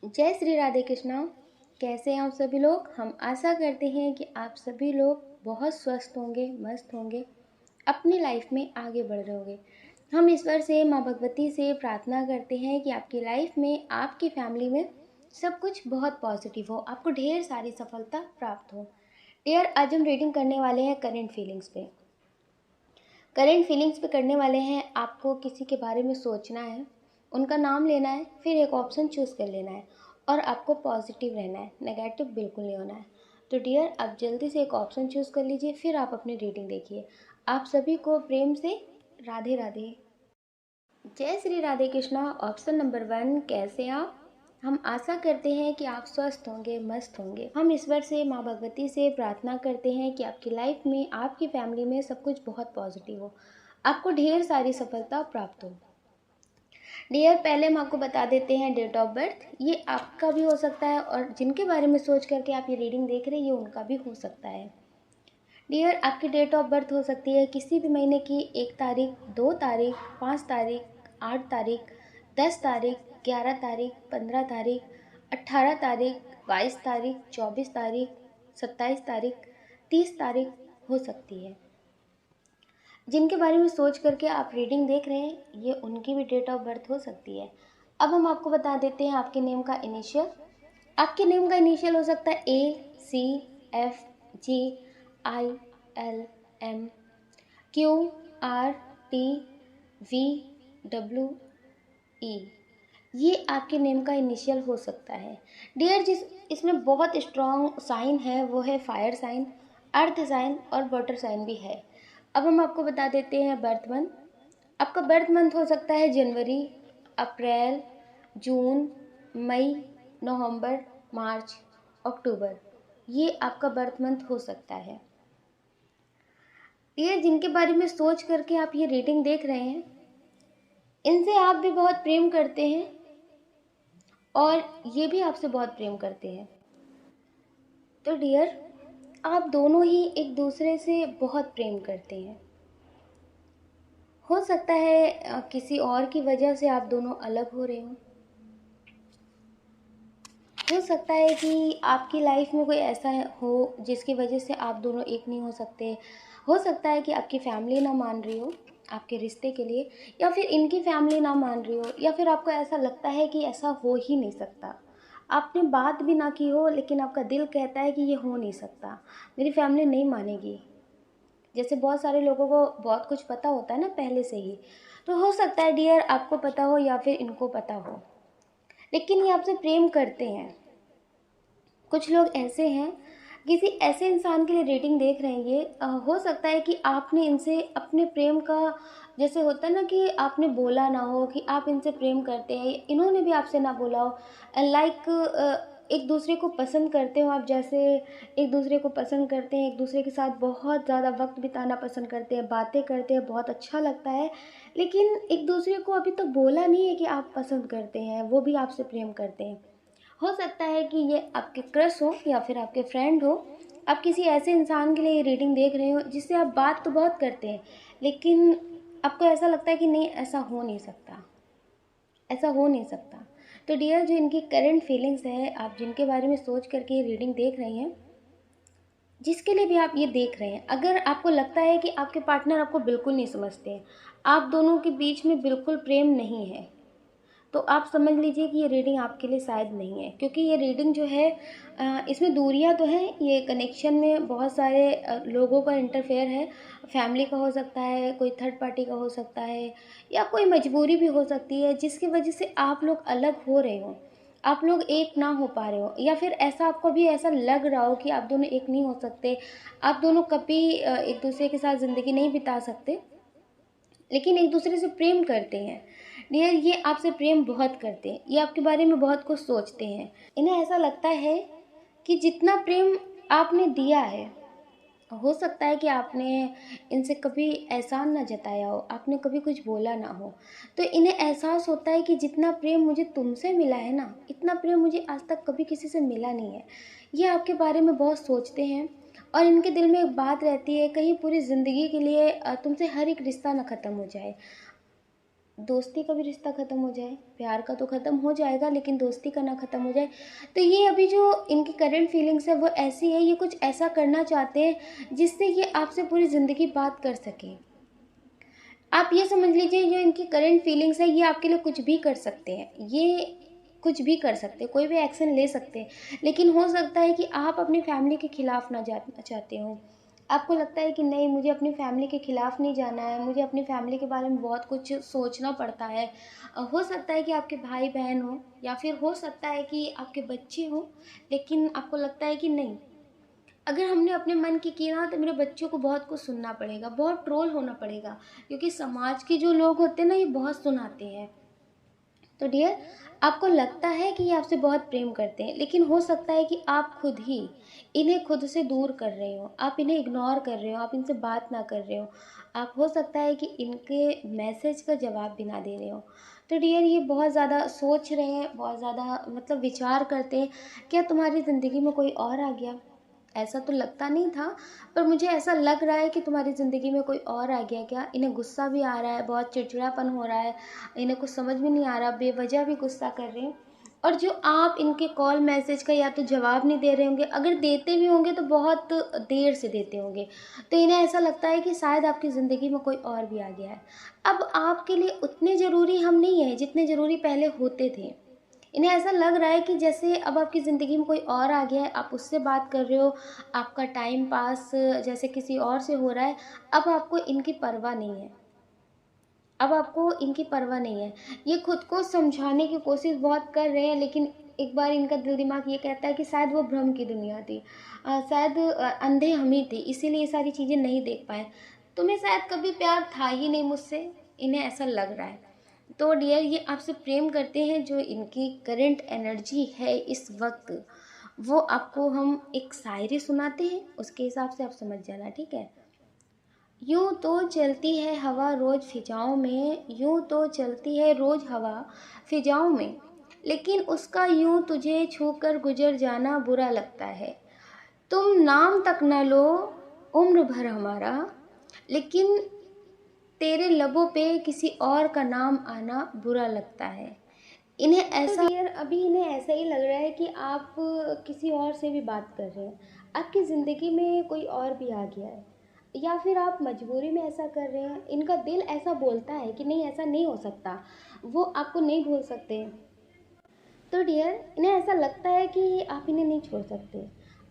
जय श्री राधे कृष्णा। कैसे हैं आप सभी लोग। हम आशा करते हैं कि आप सभी लोग बहुत स्वस्थ होंगे, मस्त होंगे, अपनी लाइफ में आगे बढ़ रहे होंगे। हम ईश्वर से, माँ भगवती से प्रार्थना करते हैं कि आपकी लाइफ में, आपकी फैमिली में सब कुछ बहुत पॉजिटिव हो, आपको ढेर सारी सफलता प्राप्त हो। डियर, आज हम रीडिंग करने वाले हैं करंट फीलिंग्स पे। करंट फीलिंग्स पे करने वाले हैं। आपको किसी के बारे में सोचना है, उनका नाम लेना है, फिर एक ऑप्शन चूज़ कर लेना है और आपको पॉजिटिव रहना है, नेगेटिव बिल्कुल नहीं होना है। तो डियर, आप जल्दी से एक ऑप्शन चूज़ कर लीजिए, फिर आप अपनी रीडिंग देखिए। आप सभी को प्रेम से राधे राधे। जय श्री राधे कृष्णा। ऑप्शन नंबर 1, कैसे आप। हम आशा करते हैं कि आप स्वस्थ होंगे, मस्त होंगे। हम ईश्वर से, माँ भगवती से प्रार्थना करते हैं कि आपकी लाइफ में, आपकी फैमिली में सब कुछ बहुत पॉजिटिव हो, आपको ढेर सारी सफलता प्राप्त हो। डियर, पहले हम आपको बता देते हैं डेट ऑफ बर्थ। ये आपका भी हो सकता है और जिनके बारे में सोच करके आप ये रीडिंग देख रहे हैं, ये उनका भी हो सकता है। डियर, आपकी डेट ऑफ बर्थ हो सकती है किसी भी महीने की 1 तारीख, 2 तारीख, 5 तारीख, 8 तारीख, 10 तारीख, 11 तारीख, 15 तारीख, 18 तारीख, 22 तारीख, 24 तारीख, 27 तारीख, 30 तारीख हो सकती है। जिनके बारे में सोच करके आप रीडिंग देख रहे हैं, ये उनकी भी डेट ऑफ बर्थ हो सकती है। अब हम आपको बता देते हैं आपके नेम का इनिशियल। आपके नेम का इनिशियल हो सकता है ACFGILM, QRTVWE। ये आपके नेम का इनिशियल हो सकता है। डियर, जिस इसमें बहुत स्ट्रॉन्ग साइन है वो है फायर साइन, अर्थ साइन और वाटर साइन भी है। अब हम आपको बता देते हैं बर्थ मंथ। आपका बर्थ मंथ हो सकता है जनवरी, अप्रैल, जून, मई, नवंबर, मार्च, अक्टूबर। ये आपका बर्थ मंथ हो सकता है। ये जिनके बारे में सोच करके आप ये रीडिंग देख रहे हैं, इनसे आप भी बहुत प्रेम करते हैं और ये भी आपसे बहुत प्रेम करते हैं। तो डियर, आप दोनों ही एक दूसरे से बहुत प्रेम करते हैं। हो सकता है किसी और की वजह से आप दोनों अलग हो रहे हो सकता है कि आपकी लाइफ में कोई ऐसा हो जिसकी वजह से आप दोनों एक नहीं हो सकते। हो सकता है कि आपकी फैमिली ना मान रही हो आपके रिश्ते के लिए, या फिर इनकी फैमिली ना मान रही हो, या फिर आपको ऐसा लगता है कि ऐसा हो ही नहीं सकता। आपने बात भी ना की हो लेकिन आपका दिल कहता है कि ये हो नहीं सकता, मेरी फैमिली नहीं मानेगी। जैसे बहुत सारे लोगों को बहुत कुछ पता होता है ना पहले से ही। तो हो सकता है डियर, आपको पता हो या फिर इनको पता हो, लेकिन ये आपसे प्रेम करते हैं। कुछ लोग ऐसे हैं, किसी ऐसे इंसान के लिए रेटिंग देख रहे हैं ये। हो सकता है कि आपने इनसे अपने प्रेम का, जैसे होता है ना कि आपने बोला ना हो कि आप इनसे प्रेम करते हैं, इन्होंने भी आपसे ना बोला हो। लाइक एक दूसरे को पसंद करते हो आप, जैसे एक दूसरे को पसंद करते हैं, एक दूसरे के साथ बहुत ज़्यादा वक्त बिताना पसंद करते हैं, बातें करते हैं, बहुत अच्छा लगता है, लेकिन एक दूसरे को अभी तक बोला नहीं है कि आप पसंद करते हैं, वो भी आपसे प्रेम करते हैं। हो सकता है कि ये आपके क्रश हो या फिर आपके फ्रेंड हो। आप किसी ऐसे इंसान के लिए ये रीडिंग देख रहे हो जिससे आप बात तो बहुत करते हैं, लेकिन आपको ऐसा लगता है कि नहीं, ऐसा हो नहीं सकता, ऐसा हो नहीं सकता। तो डियर, जो इनकी करंट फीलिंग्स है, आप जिनके बारे में सोच करके ये रीडिंग देख रहे हैं, जिसके लिए भी आप ये देख रहे हैं, अगर आपको लगता है कि आपके पार्टनर आपको बिल्कुल नहीं समझते हैं, आप दोनों के बीच में बिल्कुल प्रेम नहीं है, तो आप समझ लीजिए कि ये रीडिंग आपके लिए शायद नहीं है। क्योंकि ये रीडिंग जो है, इसमें दूरियां तो हैं, ये कनेक्शन में बहुत सारे लोगों का इंटरफेयर है। फैमिली का हो सकता है, कोई थर्ड पार्टी का हो सकता है, या कोई मजबूरी भी हो सकती है जिसकी वजह से आप लोग अलग हो रहे हो, आप लोग एक ना हो पा रहे हो, या फिर ऐसा आपको भी ऐसा लग रहा हो कि आप दोनों एक नहीं हो सकते, आप दोनों कभी एक दूसरे के साथ ज़िंदगी नहीं बिता सकते, लेकिन एक दूसरे से प्रेम करते हैं। डियर, ये आपसे प्रेम बहुत करते हैं, ये आपके बारे में बहुत कुछ सोचते हैं। इन्हें ऐसा लगता है कि जितना प्रेम आपने दिया है, हो सकता है कि आपने इनसे कभी एहसान ना जताया हो, आपने कभी कुछ बोला ना हो, तो इन्हें एहसास होता है कि जितना प्रेम मुझे तुमसे मिला है ना, इतना प्रेम मुझे आज तक कभी किसी से मिला नहीं है। ये आपके बारे में बहुत सोचते हैं और इनके दिल में एक बात रहती है, कहीं पूरी ज़िंदगी के लिए तुमसे हर एक रिश्ता ना ख़त्म हो जाए। दोस्ती का भी रिश्ता ख़त्म हो जाए, प्यार का तो ख़त्म हो जाएगा लेकिन दोस्ती का ना ख़त्म हो जाए। तो ये अभी जो इनकी करंट फीलिंग्स है वो ऐसी है, ये कुछ ऐसा करना चाहते हैं जिससे ये आपसे पूरी ज़िंदगी बात कर सकें। आप ये समझ लीजिए जो इनकी करंट फीलिंग्स है ये आपके लिए कुछ भी कर सकते हैं, ये कुछ भी कर सकते हैं, कोई भी एक्शन ले सकते हैं। लेकिन हो सकता है कि आप अपनी फैमिली के खिलाफ ना जाना चाहते हो। आपको लगता है कि नहीं, मुझे अपनी फैमिली के खिलाफ नहीं जाना है, मुझे अपनी फैमिली के बारे में बहुत कुछ सोचना पड़ता है। हो सकता है कि आपके भाई बहन हो या फिर हो सकता है कि आपके बच्चे हो, लेकिन आपको लगता है कि नहीं, अगर हमने अपने मन की ना तो मेरे बच्चों को बहुत कुछ सुनना पड़ेगा, बहुत ट्रोल होना पड़ेगा, क्योंकि समाज के जो लोग होते हैं ना ये बहुत सुनाते हैं। तो डियर, आपको लगता है कि ये आपसे बहुत प्रेम करते हैं, लेकिन हो सकता है कि आप खुद ही इन्हें खुद से दूर कर रहे हो, आप इन्हें इग्नोर कर रहे हो, आप इनसे बात ना कर रहे हो। आप हो सकता है कि इनके मैसेज का जवाब भी ना दे रहे हो। तो डियर, ये बहुत ज़्यादा सोच रहे हैं, बहुत ज़्यादा मतलब विचार करते हैं, क्या तुम्हारी ज़िंदगी में कोई और आ गया? ऐसा तो लगता नहीं था, पर मुझे ऐसा लग रहा है कि तुम्हारी ज़िंदगी में कोई और आ गया क्या? इन्हें गुस्सा भी आ रहा है, बहुत चिड़चिड़ापन हो रहा है, इन्हें कुछ समझ में नहीं आ रहा, बेवजह भी गुस्सा कर रहे हैं। और जो आप इनके कॉल मैसेज का या तो जवाब नहीं दे रहे होंगे, अगर देते भी होंगे तो बहुत देर से देते होंगे। तो इन्हें ऐसा लगता है कि शायद आपकी ज़िंदगी में कोई और भी आ गया है। अब आपके लिए उतने ज़रूरी हम नहीं हैं जितने ज़रूरी पहले होते थे। इन्हें ऐसा लग रहा है कि जैसे अब आपकी ज़िंदगी में कोई और आ गया है, आप उससे बात कर रहे हो, आपका टाइम पास जैसे किसी और से हो रहा है। अब आपको इनकी परवाह नहीं है, अब आपको इनकी परवाह नहीं है। ये खुद को समझाने की कोशिश बहुत कर रहे हैं, लेकिन एक बार इनका दिल दिमाग ये कहता है कि शायद वो भ्रम की दुनिया थी, शायद अंधे हम ही थे, इसीलिए ये सारी चीज़ें नहीं देख पाए। तुम्हें शायद कभी प्यार था ही नहीं मुझसे, इन्हें ऐसा लग रहा है। तो डियर, ये आपसे प्रेम करते हैं। जो इनकी करंट एनर्जी है इस वक्त, वो आपको हम एक शायरी सुनाते हैं, उसके हिसाब से आप समझ जाना, ठीक है? यूं तो चलती है हवा रोज फिजाओं में, यूं तो चलती है रोज हवा फिजाओं में, लेकिन उसका यूं तुझे छूकर गुजर जाना बुरा लगता है। तुम नाम तक न लो उम्र भर हमारा, लेकिन तेरे लबों पे किसी और का नाम आना बुरा लगता है। इन्हें ऐसा, तो डियर, अभी इन्हें ऐसा ही लग रहा है कि आप किसी और से भी बात कर रहे हैं, आपकी ज़िंदगी में कोई और भी आ गया है, या फिर आप मजबूरी में ऐसा कर रहे हैं। इनका दिल ऐसा बोलता है कि नहीं, ऐसा नहीं हो सकता, वो आपको नहीं भूल सकते। तो डियर, इन्हें ऐसा लगता है कि आप इन्हें नहीं छोड़ सकते,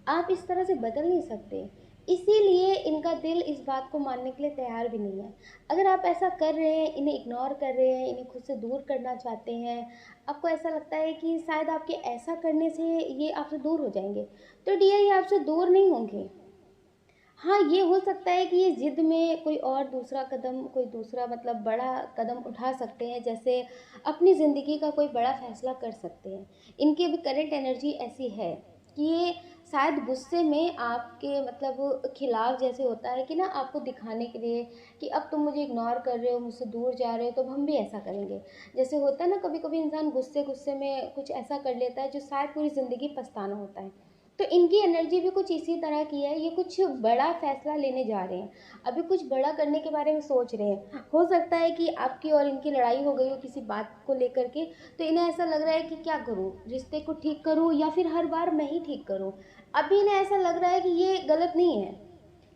आप इस तरह से बदल नहीं सकते, इसीलिए इनका दिल इस बात को मानने के लिए तैयार भी नहीं है। अगर आप ऐसा कर रहे हैं, इन्हें इग्नोर कर रहे हैं, इन्हें खुद से दूर करना चाहते हैं, आपको ऐसा लगता है कि शायद आपके ऐसा करने से ये आपसे दूर हो जाएंगे, तो डियर, ये आपसे दूर नहीं होंगे। हाँ, ये हो सकता है कि ये ज़िद में कोई और दूसरा कदम, कोई दूसरा मतलब बड़ा कदम उठा सकते हैं, जैसे अपनी ज़िंदगी का कोई बड़ा फैसला कर सकते हैं। इनकी अभी करंट एनर्जी ऐसी है कि ये शायद गुस्से में आपके मतलब खिलाफ, जैसे होता है कि ना, आपको दिखाने के लिए कि अब तुम मुझे इग्नोर कर रहे हो, मुझसे दूर जा रहे हो, तो अब हम भी ऐसा करेंगे। जैसे होता है ना, कभी कभी इंसान गुस्से गुस्से में कुछ ऐसा कर लेता है जो शायद पूरी ज़िंदगी पछताना होता है। तो इनकी एनर्जी भी कुछ इसी तरह की है, ये कुछ बड़ा फैसला लेने जा रहे हैं, अभी कुछ बड़ा करने के बारे में सोच रहे हैं। हो सकता है कि आपकी और इनकी लड़ाई हो गई हो किसी बात को लेकर के, तो इन्हें ऐसा लग रहा है कि क्या करूँ, रिश्ते को ठीक करूँ या फिर हर बार मैं ही ठीक करूँ। अभी इन्हें ऐसा लग रहा है कि ये गलत नहीं है,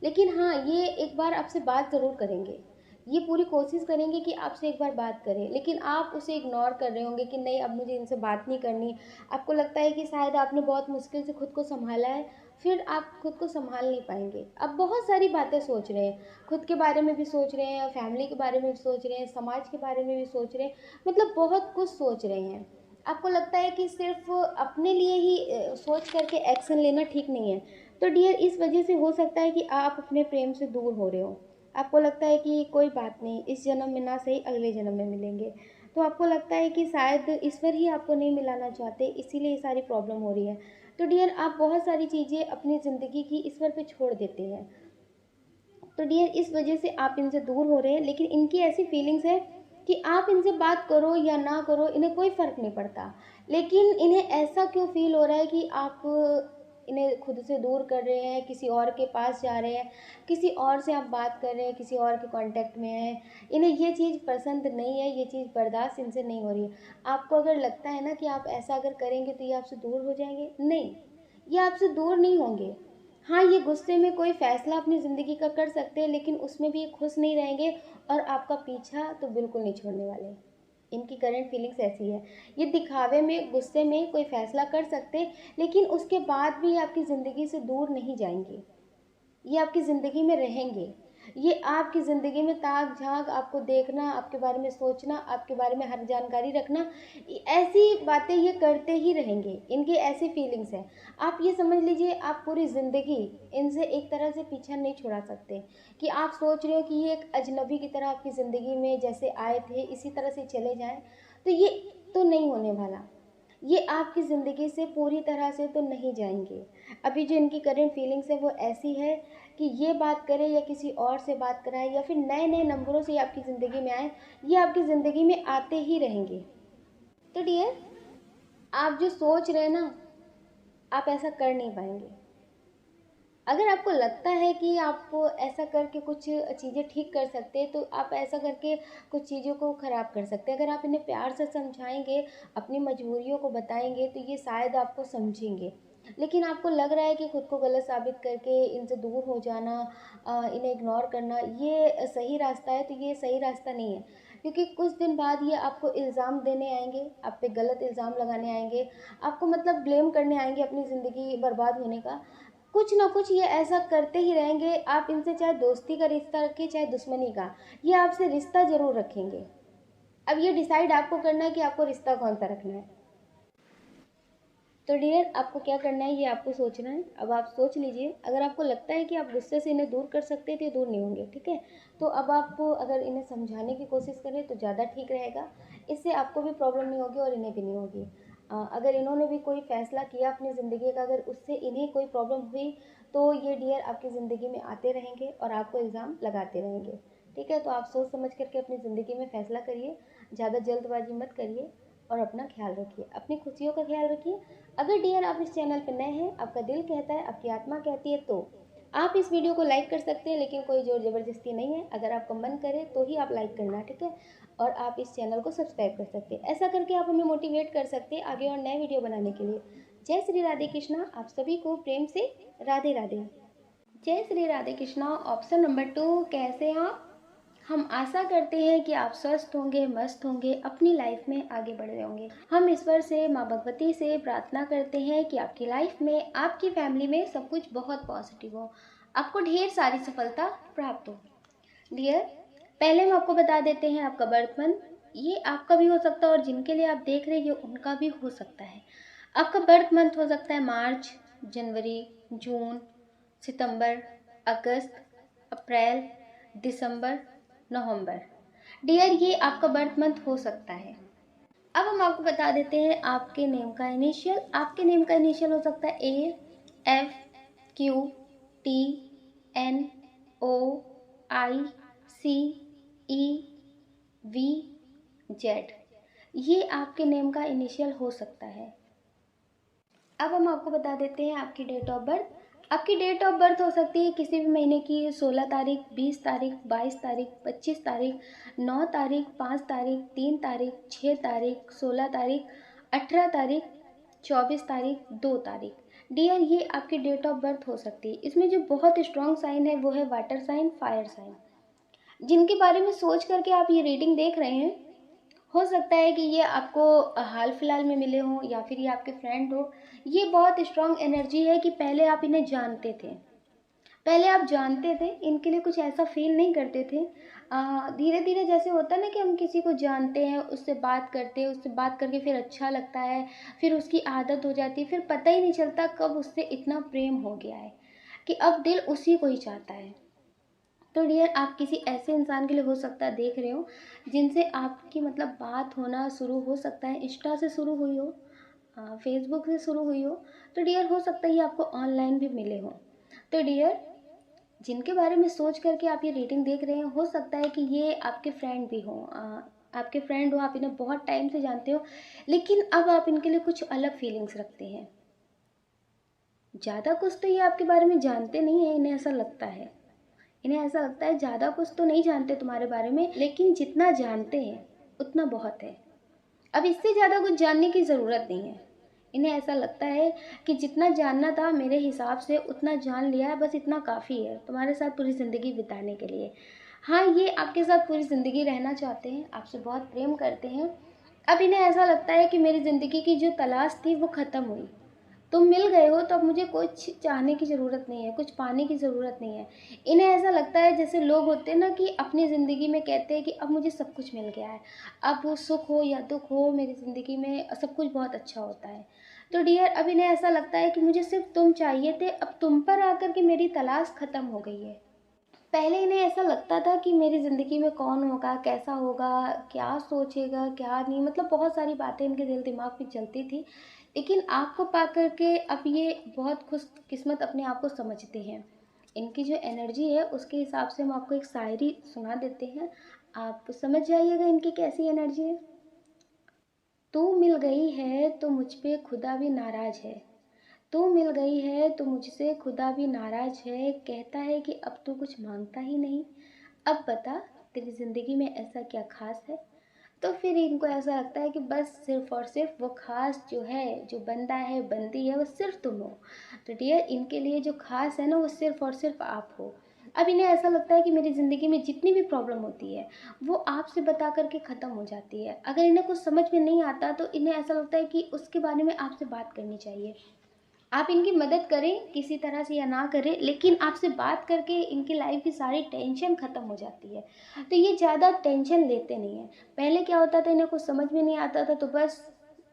लेकिन हाँ, ये एक बार आपसे बात ज़रूर करेंगे, ये पूरी कोशिश करेंगे कि आपसे एक बार बात करें, लेकिन आप उसे इग्नोर कर रहे होंगे कि नहीं, अब मुझे इनसे बात नहीं करनी। आपको लगता है कि शायद आपने बहुत मुश्किल से खुद को संभाला है, फिर आप खुद को संभाल नहीं पाएंगे। अब बहुत सारी बातें सोच रहे हैं, खुद के बारे में भी सोच रहे हैं, फैमिली के बारे में भी सोच रहे हैं, समाज के बारे में भी सोच रहे हैं, मतलब बहुत कुछ सोच रहे हैं। आपको लगता है कि सिर्फ अपने लिए ही सोच करके एक्शन लेना ठीक नहीं है। तो डियर, इस वजह से हो सकता है कि आप अपने प्रेम से दूर हो रहे हो। आपको लगता है कि कोई बात नहीं, इस जन्म में ना सही अगले जन्म में मिलेंगे। तो आपको लगता है कि शायद ईश्वर ही आपको नहीं मिलाना चाहते, इसीलिए ये सारी प्रॉब्लम हो रही है। तो डियर, आप बहुत सारी चीज़ें अपनी ज़िंदगी की ईश्वर पे छोड़ देते हैं। तो डियर, इस वजह से आप इनसे दूर हो रहे हैं, लेकिन इनकी ऐसी फीलिंग्स है कि आप इनसे बात करो या ना करो, इन्हें कोई फ़र्क नहीं पड़ता। लेकिन इन्हें ऐसा क्यों फील हो रहा है कि आप इन्हें खुद से दूर कर रहे हैं, किसी और के पास जा रहे हैं, किसी और से आप बात कर रहे हैं, किसी और के कांटेक्ट में हैं, इन्हें ये चीज़ पसंद नहीं है, ये चीज़ बर्दाश्त इनसे नहीं हो रही है। आपको अगर लगता है ना कि आप ऐसा अगर करेंगे तो ये आपसे दूर हो जाएंगे, नहीं, ये आपसे दूर नहीं होंगे। हाँ, ये गुस्से में कोई फ़ैसला अपनी ज़िंदगी का कर सकते हैं, लेकिन उसमें भी ये खुश नहीं रहेंगे और आपका पीछा तो बिल्कुल नहीं छोड़ने वाले। इनकी करंट फीलिंग्स ऐसी है। ये दिखावे में, गुस्से में कोई फ़ैसला कर सकते हैं, लेकिन उसके बाद भी ये आपकी ज़िंदगी से दूर नहीं जाएंगे। ये आपकी ज़िंदगी में रहेंगे। ये आपकी ज़िंदगी में ताक झांक, आपको देखना, आपके बारे में सोचना, आपके बारे में हर जानकारी रखना, ऐसी बातें ये करते ही रहेंगे। इनकी ऐसी फीलिंग्स हैं। आप ये समझ लीजिए, आप पूरी ज़िंदगी इनसे एक तरह से पीछा नहीं छुड़ा सकते, कि आप सोच रहे हो कि ये एक अजनबी की तरह आपकी ज़िंदगी में जैसे आए थे इसी तरह से चले जाएं, तो ये तो नहीं होने वाला। ये आपकी ज़िंदगी से पूरी तरह से तो नहीं जाएंगे। अभी जो इनकी करंट फीलिंग्स है वो ऐसी है कि ये बात करें या किसी और से बात कराएं या फिर नए नए नंबरों से आपकी ज़िंदगी में आए, ये आपकी ज़िंदगी में आते ही रहेंगे। तो डियर, आप जो सोच रहे हैं ना, आप ऐसा कर नहीं पाएंगे। अगर आपको लगता है कि आप ऐसा करके कुछ चीज़ें ठीक कर सकते हैं, तो आप ऐसा करके कुछ चीज़ों को ख़राब कर सकते हैं। अगर आप इन्हें प्यार से समझाएंगे, अपनी मजबूरियों को बताएंगे, तो ये शायद आपको समझेंगे। लेकिन आपको लग रहा है कि खुद को गलत साबित करके इनसे दूर हो जाना, इन्हें इग्नोर करना, ये सही रास्ता है, तो ये सही रास्ता नहीं है। क्योंकि कुछ दिन बाद ये आपको इल्ज़ाम देने आएंगे, आप पे गलत इल्ज़ाम लगाने आएंगे, आपको मतलब ब्लेम करने आएंगे अपनी ज़िंदगी बर्बाद होने का। कुछ ना कुछ ये ऐसा करते ही रहेंगे। आप इनसे चाहे दोस्ती का रिश्ता रखें चाहे दुश्मनी का, ये आपसे रिश्ता ज़रूर रखेंगे। अब ये डिसाइड आपको करना है कि आपको रिश्ता कौन सा रखना है। तो डियर, आपको क्या करना है ये आपको सोचना है। अब आप सोच लीजिए, अगर आपको लगता है कि आप गुस्से से इन्हें दूर कर सकते हैं तो ये दूर नहीं होंगे, ठीक है। तो अब आप अगर इन्हें समझाने की कोशिश करें तो ज़्यादा ठीक रहेगा। इससे आपको भी प्रॉब्लम नहीं होगी और इन्हें भी नहीं होगी। अगर इन्होंने भी कोई फ़ैसला किया अपनी ज़िंदगी का, अगर उससे इन्हें कोई प्रॉब्लम हुई, तो ये डियर आपकी ज़िंदगी में आते रहेंगे और आपको इल्ज़ाम लगाते रहेंगे, ठीक है। तो आप सोच समझ करके अपनी ज़िंदगी में फ़ैसला करिए, ज़्यादा जल्दबाजी मत करिए और अपना ख्याल रखिए, अपनी खुशियों का ख्याल रखिए। अगर डियर आप इस चैनल पर नए हैं, आपका दिल कहता है, आपकी आत्मा कहती है, तो आप इस वीडियो को लाइक कर सकते हैं, लेकिन कोई जोर ज़बरदस्ती नहीं है। अगर आपका मन करे तो ही आप लाइक करना, ठीक है। और आप इस चैनल को सब्सक्राइब कर सकते हैं। ऐसा करके आप हमें मोटिवेट कर सकते हैं आगे और नए वीडियो बनाने के लिए। जय श्री राधे कृष्णा, आप सभी को प्रेम से राधे राधे। जय श्री राधे कृष्णा। ऑप्शन नंबर 2, कैसे हैं आप? हम आशा करते हैं कि आप स्वस्थ होंगे, मस्त होंगे, अपनी लाइफ में आगे बढ़ रहे होंगे। हम ईश्वर से, माँ भगवती से प्रार्थना करते हैं कि आपकी लाइफ में, आपकी फैमिली में सब कुछ बहुत पॉजिटिव हो, आपको ढेर सारी सफलता प्राप्त हो। डियर, पहले हम आपको बता देते हैं आपका बर्थ मंथ। ये आपका भी हो सकता है और जिनके लिए आप देख रहे हैं उनका भी हो सकता है। आपका बर्थ मंथ हो सकता है मार्च, जनवरी, जून, सितंबर, अगस्त, अप्रैल, दिसंबर, नवंबर। डियर, ये आपका बर्थ मंथ हो सकता है। अब हम आपको बता देते हैं आपके नेम का इनिशियल। आपके नेम का इनिशियल हो सकता है A, F, Q, T, N, O, I, C, E, V, Z. ये आपके नेम का इनिशियल हो सकता है। अब हम आपको बता देते हैं आपकी डेट ऑफ बर्थ। आपकी डेट ऑफ बर्थ हो सकती है किसी भी महीने की 16 तारीख, 20 तारीख, 22 तारीख, 25 तारीख, 9 तारीख, 5 तारीख, 3 तारीख, 6 तारीख, 16 तारीख, 18 तारीख, 24 तारीख, 2 तारीख। डियर, ये आपकी डेट ऑफ बर्थ हो सकती है। इसमें जो बहुत स्ट्रॉन्ग साइन है वो है वाटर साइन, फायर साइन। जिनके बारे में सोच करके आप ये रीडिंग देख रहे हैं, हो सकता है कि ये आपको हाल फिलहाल में मिले हों या फिर ये आपके फ्रेंड हो। ये बहुत स्ट्रॉन्ग एनर्जी है कि पहले आप इन्हें जानते थे, पहले आप जानते थे, इनके लिए कुछ ऐसा फील नहीं करते थे। धीरे धीरे जैसे होता है ना कि हम किसी को जानते हैं, उससे बात करते हैं, उससे बात करके फिर अच्छा लगता है, फिर उसकी आदत हो जाती है, फिर पता ही नहीं चलता कब उससे इतना प्रेम हो गया है कि अब दिल उसी को ही चाहता है। तो डियर, आप किसी ऐसे इंसान के लिए हो सकता है देख रहे हो जिनसे आपकी मतलब बात होना शुरू हो सकता है, इंस्टा से शुरू हुई हो, फेसबुक से शुरू हुई हो। तो डियर, हो सकता है ये आपको ऑनलाइन भी मिले हो। तो डियर, जिनके बारे में सोच करके आप ये रीडिंग देख रहे हैं, हो सकता है कि ये आपके फ्रेंड भी हो, आपके फ्रेंड हो, आप इन्हें बहुत टाइम से जानते हो, लेकिन अब आप इनके लिए कुछ अलग फीलिंग्स रखते हैं। ज़्यादा कुछ तो ये आपके बारे में जानते नहीं हैं, इन्हें ऐसा लगता है। इन्हें ऐसा लगता है ज़्यादा कुछ तो नहीं जानते तुम्हारे बारे में, लेकिन जितना जानते हैं उतना बहुत है। अब इससे ज़्यादा कुछ जानने की ज़रूरत नहीं है। इन्हें ऐसा लगता है कि जितना जानना था मेरे हिसाब से उतना जान लिया है, बस इतना काफ़ी है तुम्हारे साथ पूरी ज़िंदगी बिताने के लिए। हाँ, ये आपके साथ पूरी ज़िंदगी रहना चाहते हैं, आपसे बहुत प्रेम करते हैं। अब इन्हें ऐसा लगता है कि मेरी ज़िंदगी की जो तलाश थी वो ख़त्म हुई, तुम मिल गए हो, तो अब मुझे कुछ चाहने की ज़रूरत नहीं है, कुछ पाने की ज़रूरत नहीं है। इन्हें ऐसा लगता है जैसे लोग होते हैं ना कि अपनी ज़िंदगी में कहते हैं कि अब मुझे सब कुछ मिल गया है, अब वो सुख हो या दुख हो मेरी ज़िंदगी में सब कुछ बहुत अच्छा होता है। तो डियर, अब इन्हें ऐसा लगता है कि मुझे सिर्फ तुम चाहिए थे, अब तुम पर आकर के मेरी तलाश ख़त्म हो गई है। पहले इन्हें ऐसा लगता था कि मेरी ज़िंदगी में कौन होगा, कैसा होगा, क्या सोचेगा, क्या नहीं, मतलब बहुत सारी बातें इनके दिल दिमाग में चलती थी। लेकिन आपको पा कर के अब ये बहुत खुशकिस्मत अपने आप को समझते हैं। इनकी जो एनर्जी है उसके हिसाब से हम आपको एक शायरी सुना देते हैं, आप समझ जाइएगा इनकी कैसी एनर्जी है। तू मिल गई है तो मुझ पे खुदा भी नाराज़ है, तू मिल गई है तो मुझसे खुदा भी नाराज है, कहता है कि अब तू कुछ मांगता ही नहीं। अब बता तेरी ज़िंदगी में ऐसा क्या खास है। तो फिर इनको ऐसा लगता है कि बस सिर्फ और सिर्फ वो खास जो है, जो बंदा है, बंदी है, वो सिर्फ तुम हो। तो डियर, इनके लिए जो खास है ना वो सिर्फ और सिर्फ आप हो। अब इन्हें ऐसा लगता है कि मेरी ज़िंदगी में जितनी भी प्रॉब्लम होती है वो आपसे बता करके ख़त्म हो जाती है। अगर इन्हें कुछ समझ में नहीं आता तो इन्हें ऐसा लगता है कि उसके बारे में आपसे बात करनी चाहिए। आप इनकी मदद करें किसी तरह से या ना करें, लेकिन आपसे बात करके इनकी लाइफ की सारी टेंशन ख़त्म हो जाती है। तो ये ज़्यादा टेंशन लेते नहीं हैं। पहले क्या होता था, इन्हें कुछ समझ में नहीं आता था तो बस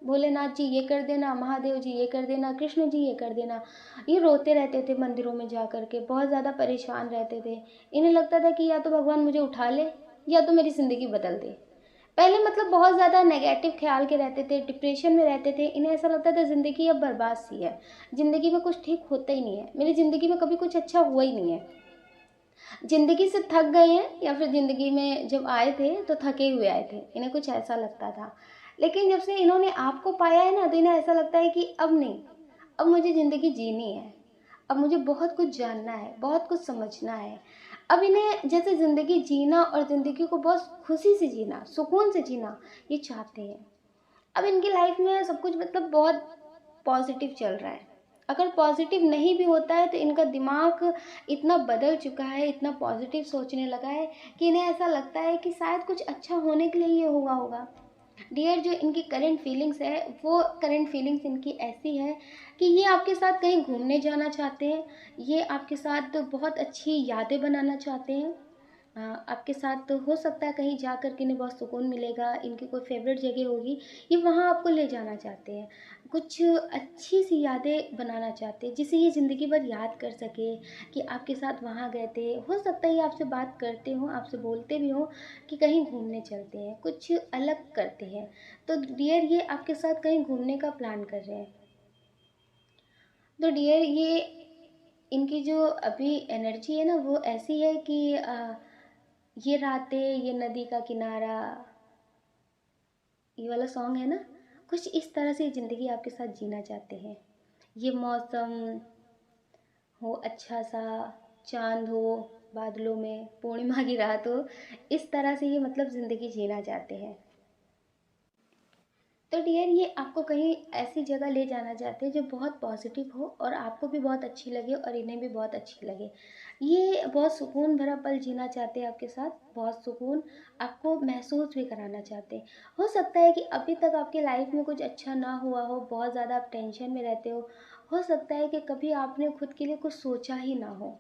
भोलेनाथ जी ये कर देना, महादेव जी ये कर देना, कृष्ण जी ये कर देना, ये रोते रहते थे मंदिरों में जा कर के, बहुत ज़्यादा परेशान रहते थे। इन्हें लगता था कि या तो भगवान मुझे उठा ले या तो मेरी ज़िंदगी बदल दे। पहले मतलब बहुत ज़्यादा नेगेटिव ख्याल के रहते थे, डिप्रेशन में रहते थे। इन्हें ऐसा लगता था ज़िंदगी अब बर्बाद सी है, ज़िंदगी में कुछ ठीक होता ही नहीं है, मेरी ज़िंदगी में कभी कुछ अच्छा हुआ ही नहीं है, ज़िंदगी से थक गए हैं, या फिर ज़िंदगी में जब आए थे तो थके हुए आए थे, इन्हें कुछ ऐसा लगता था। लेकिन जब से इन्होंने आपको पाया है ना तो इन्हें ऐसा लगता है कि अब नहीं, अब मुझे ज़िंदगी जीनी है, अब मुझे बहुत कुछ जानना है, बहुत कुछ समझना है। अब इन्हें जैसे ज़िंदगी जीना और ज़िंदगी को बहुत खुशी से जीना, सुकून से जीना, ये चाहते हैं। अब इनकी लाइफ में सब कुछ मतलब बहुत पॉजिटिव चल रहा है। अगर पॉजिटिव नहीं भी होता है तो इनका दिमाग इतना बदल चुका है, इतना पॉजिटिव सोचने लगा है कि इन्हें ऐसा लगता है कि शायद कुछ अच्छा होने के लिए ये हुआ होगा। डियर, जो इनकी करंट फीलिंग्स है वो करंट फीलिंग्स इनकी ऐसी है कि ये आपके साथ कहीं घूमने जाना चाहते हैं, ये आपके साथ बहुत अच्छी यादें बनाना चाहते हैं। आपके साथ तो हो सकता है कहीं जा कर के इन्हें बहुत सुकून मिलेगा, इनकी कोई फेवरेट जगह होगी, ये वहाँ आपको ले जाना चाहते हैं। कुछ अच्छी सी यादें बनाना चाहते हैं जिसे ये ज़िंदगी भर याद कर सके कि आपके साथ वहाँ गए थे। हो सकता है ये आपसे बात करते हों, आपसे बोलते भी हों कि कहीं घूमने चलते हैं, कुछ अलग करते हैं। तो डियर, ये आपके साथ कहीं घूमने का प्लान कर रहे हैं। तो डियर, ये इनकी जो अभी एनर्जी है ना वो ऐसी है कि ये रातें, ये नदी का किनारा, ये वाला सॉन्ग है ना, कुछ इस तरह से ज़िंदगी आपके साथ जीना चाहते हैं। ये मौसम हो अच्छा सा, चांद हो बादलों में, पूर्णिमा की रात हो, इस तरह से ये मतलब ज़िंदगी जीना चाहते हैं। तो डियर, ये आपको कहीं ऐसी जगह ले जाना चाहते हैं जो बहुत पॉजिटिव हो और आपको भी बहुत अच्छी लगे और इन्हें भी बहुत अच्छी लगे। ये बहुत सुकून भरा पल जीना चाहते हैं आपके साथ, बहुत सुकून आपको महसूस भी कराना चाहते हैं। हो सकता है कि अभी तक आपकी लाइफ में कुछ अच्छा ना हुआ हो, बहुत ज़्यादा आप टेंशन में रहते हो सकता है कि कभी आपने खुद के लिए कुछ सोचा ही ना हो,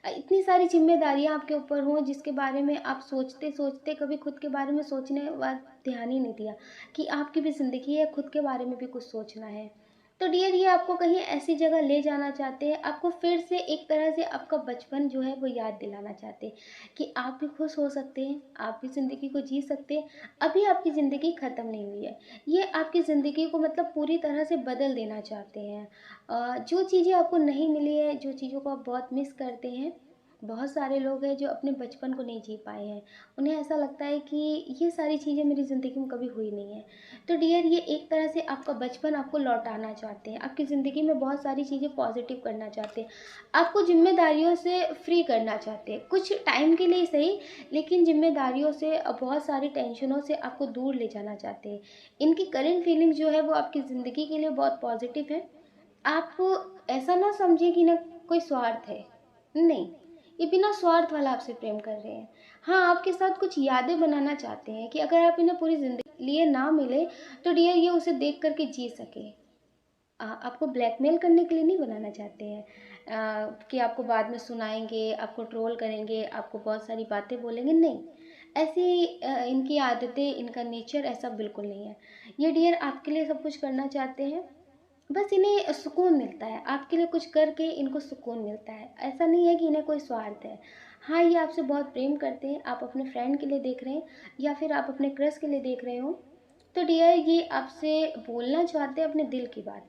इतनी सारी जिम्मेदारियां आपके ऊपर हों जिसके बारे में आप सोचते सोचते कभी खुद के बारे में सोचने वाला ध्यान ही नहीं दिया कि आपकी भी ज़िंदगी है, खुद के बारे में भी कुछ सोचना है। तो डियर, ये आपको कहीं ऐसी जगह ले जाना चाहते हैं, आपको फिर से एक तरह से आपका बचपन जो है वो याद दिलाना चाहते हैं कि आप भी खुश हो सकते हैं, आप भी ज़िंदगी को जी सकते हैं। अभी आपकी ज़िंदगी ख़त्म नहीं हुई है, ये आपकी ज़िंदगी को मतलब पूरी तरह से बदल देना चाहते हैं। जो चीज़ें आपको नहीं मिली है, जो चीज़ों को आप बहुत मिस करते हैं, बहुत सारे लोग हैं जो अपने बचपन को नहीं जी पाए हैं। उन्हें ऐसा लगता है कि ये सारी चीज़ें मेरी ज़िंदगी में कभी हुई नहीं है। तो डियर, ये एक तरह से आपका बचपन आपको लौटाना चाहते हैं, आपकी ज़िंदगी में बहुत सारी चीज़ें पॉजिटिव करना चाहते हैं, आपको ज़िम्मेदारियों से फ्री करना चाहते हैं, कुछ टाइम के लिए सही, लेकिन ज़िम्मेदारियों से बहुत सारी टेंशनों से आपको दूर ले जाना चाहते हैं। इनकी करंट फीलिंग जो है वो आपकी ज़िंदगी के लिए बहुत पॉजिटिव है। आप ऐसा ना समझिए कि ना कोई स्वार्थ है, नहीं, ये बिना स्वार्थ वाला आपसे प्रेम कर रहे हैं। हाँ, आपके साथ कुछ यादें बनाना चाहते हैं कि अगर आप इन्हें पूरी ज़िंदगी लिए ना मिले तो डियर ये उसे देख कर के जी सके। आपको ब्लैकमेल करने के लिए नहीं बनाना चाहते हैं, कि आपको बाद में सुनाएंगे, आपको ट्रोल करेंगे, आपको बहुत सारी बातें बोलेंगे, नहीं। ऐसी इनकी आदतें, इनका नेचर ऐसा बिल्कुल नहीं है। ये डियर आपके लिए सब कुछ करना चाहते हैं, बस इन्हें सुकून मिलता है, आपके लिए कुछ करके इनको सुकून मिलता है। ऐसा नहीं है कि इन्हें कोई स्वार्थ है। हाँ, ये आपसे बहुत प्रेम करते हैं, आप अपने फ्रेंड के लिए देख रहे हैं या फिर आप अपने क्रश के लिए देख रहे हो, तो डियर ये आपसे बोलना चाहते हैं अपने दिल की बात।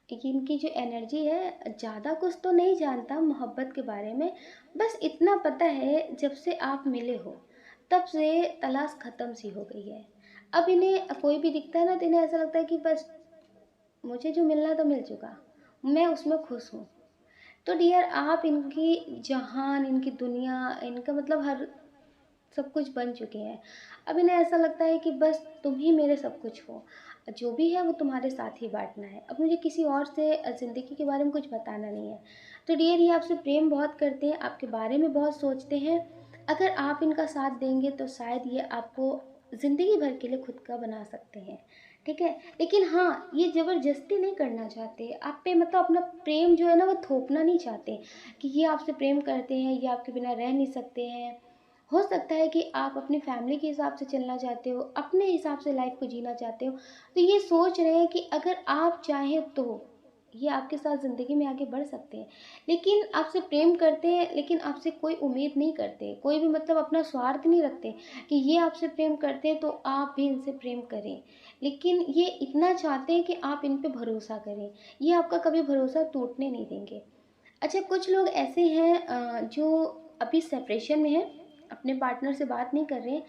इनकी जो एनर्जी है, ज़्यादा कुछ तो नहीं जानता मोहब्बत के बारे में, बस इतना पता है जब से आप मिले हो तब से तलाश ख़त्म सी हो गई है। अब इन्हें कोई भी दिखता है ना तो इन्हें ऐसा लगता है कि बस मुझे जो मिलना तो मिल चुका, मैं उसमें खुश हूँ। तो डियर आप इनकी जहान, इनकी दुनिया, इनका मतलब हर सब कुछ बन चुके हैं। अब इन्हें ऐसा लगता है कि बस तुम ही मेरे सब कुछ हो, जो भी है वो तुम्हारे साथ ही बांटना है, अब मुझे किसी और से ज़िंदगी के बारे में कुछ बताना नहीं है। तो डियर ये आपसे प्रेम बहुत करते हैं, आपके बारे में बहुत सोचते हैं। अगर आप इनका साथ देंगे तो शायद ये आपको ज़िंदगी भर के लिए खुद का बना सकते हैं, ठीक है। लेकिन हाँ, ये ज़बरदस्ती नहीं करना चाहते आप पे, मतलब अपना प्रेम जो है ना वो थोपना नहीं चाहते कि ये आपसे प्रेम करते हैं, ये आपके बिना रह नहीं सकते हैं। हो सकता है कि आप अपनी फैमिली के हिसाब से चलना चाहते हो, अपने हिसाब से लाइफ को जीना चाहते हो, तो ये सोच रहे हैं कि अगर आप चाहें तो ये आपके साथ ज़िंदगी में आगे बढ़ सकते हैं। लेकिन आपसे प्रेम करते हैं, लेकिन आपसे कोई उम्मीद नहीं करते, कोई भी मतलब अपना स्वार्थ नहीं रखते कि ये आपसे प्रेम करते हैं तो आप भी इनसे प्रेम करें। लेकिन ये इतना चाहते हैं कि आप इन पे भरोसा करें, ये आपका कभी भरोसा टूटने नहीं देंगे। अच्छा, कुछ लोग ऐसे हैं जो अभी सेपरेशन में हैं, अपने पार्टनर से बात नहीं कर रहे हैं,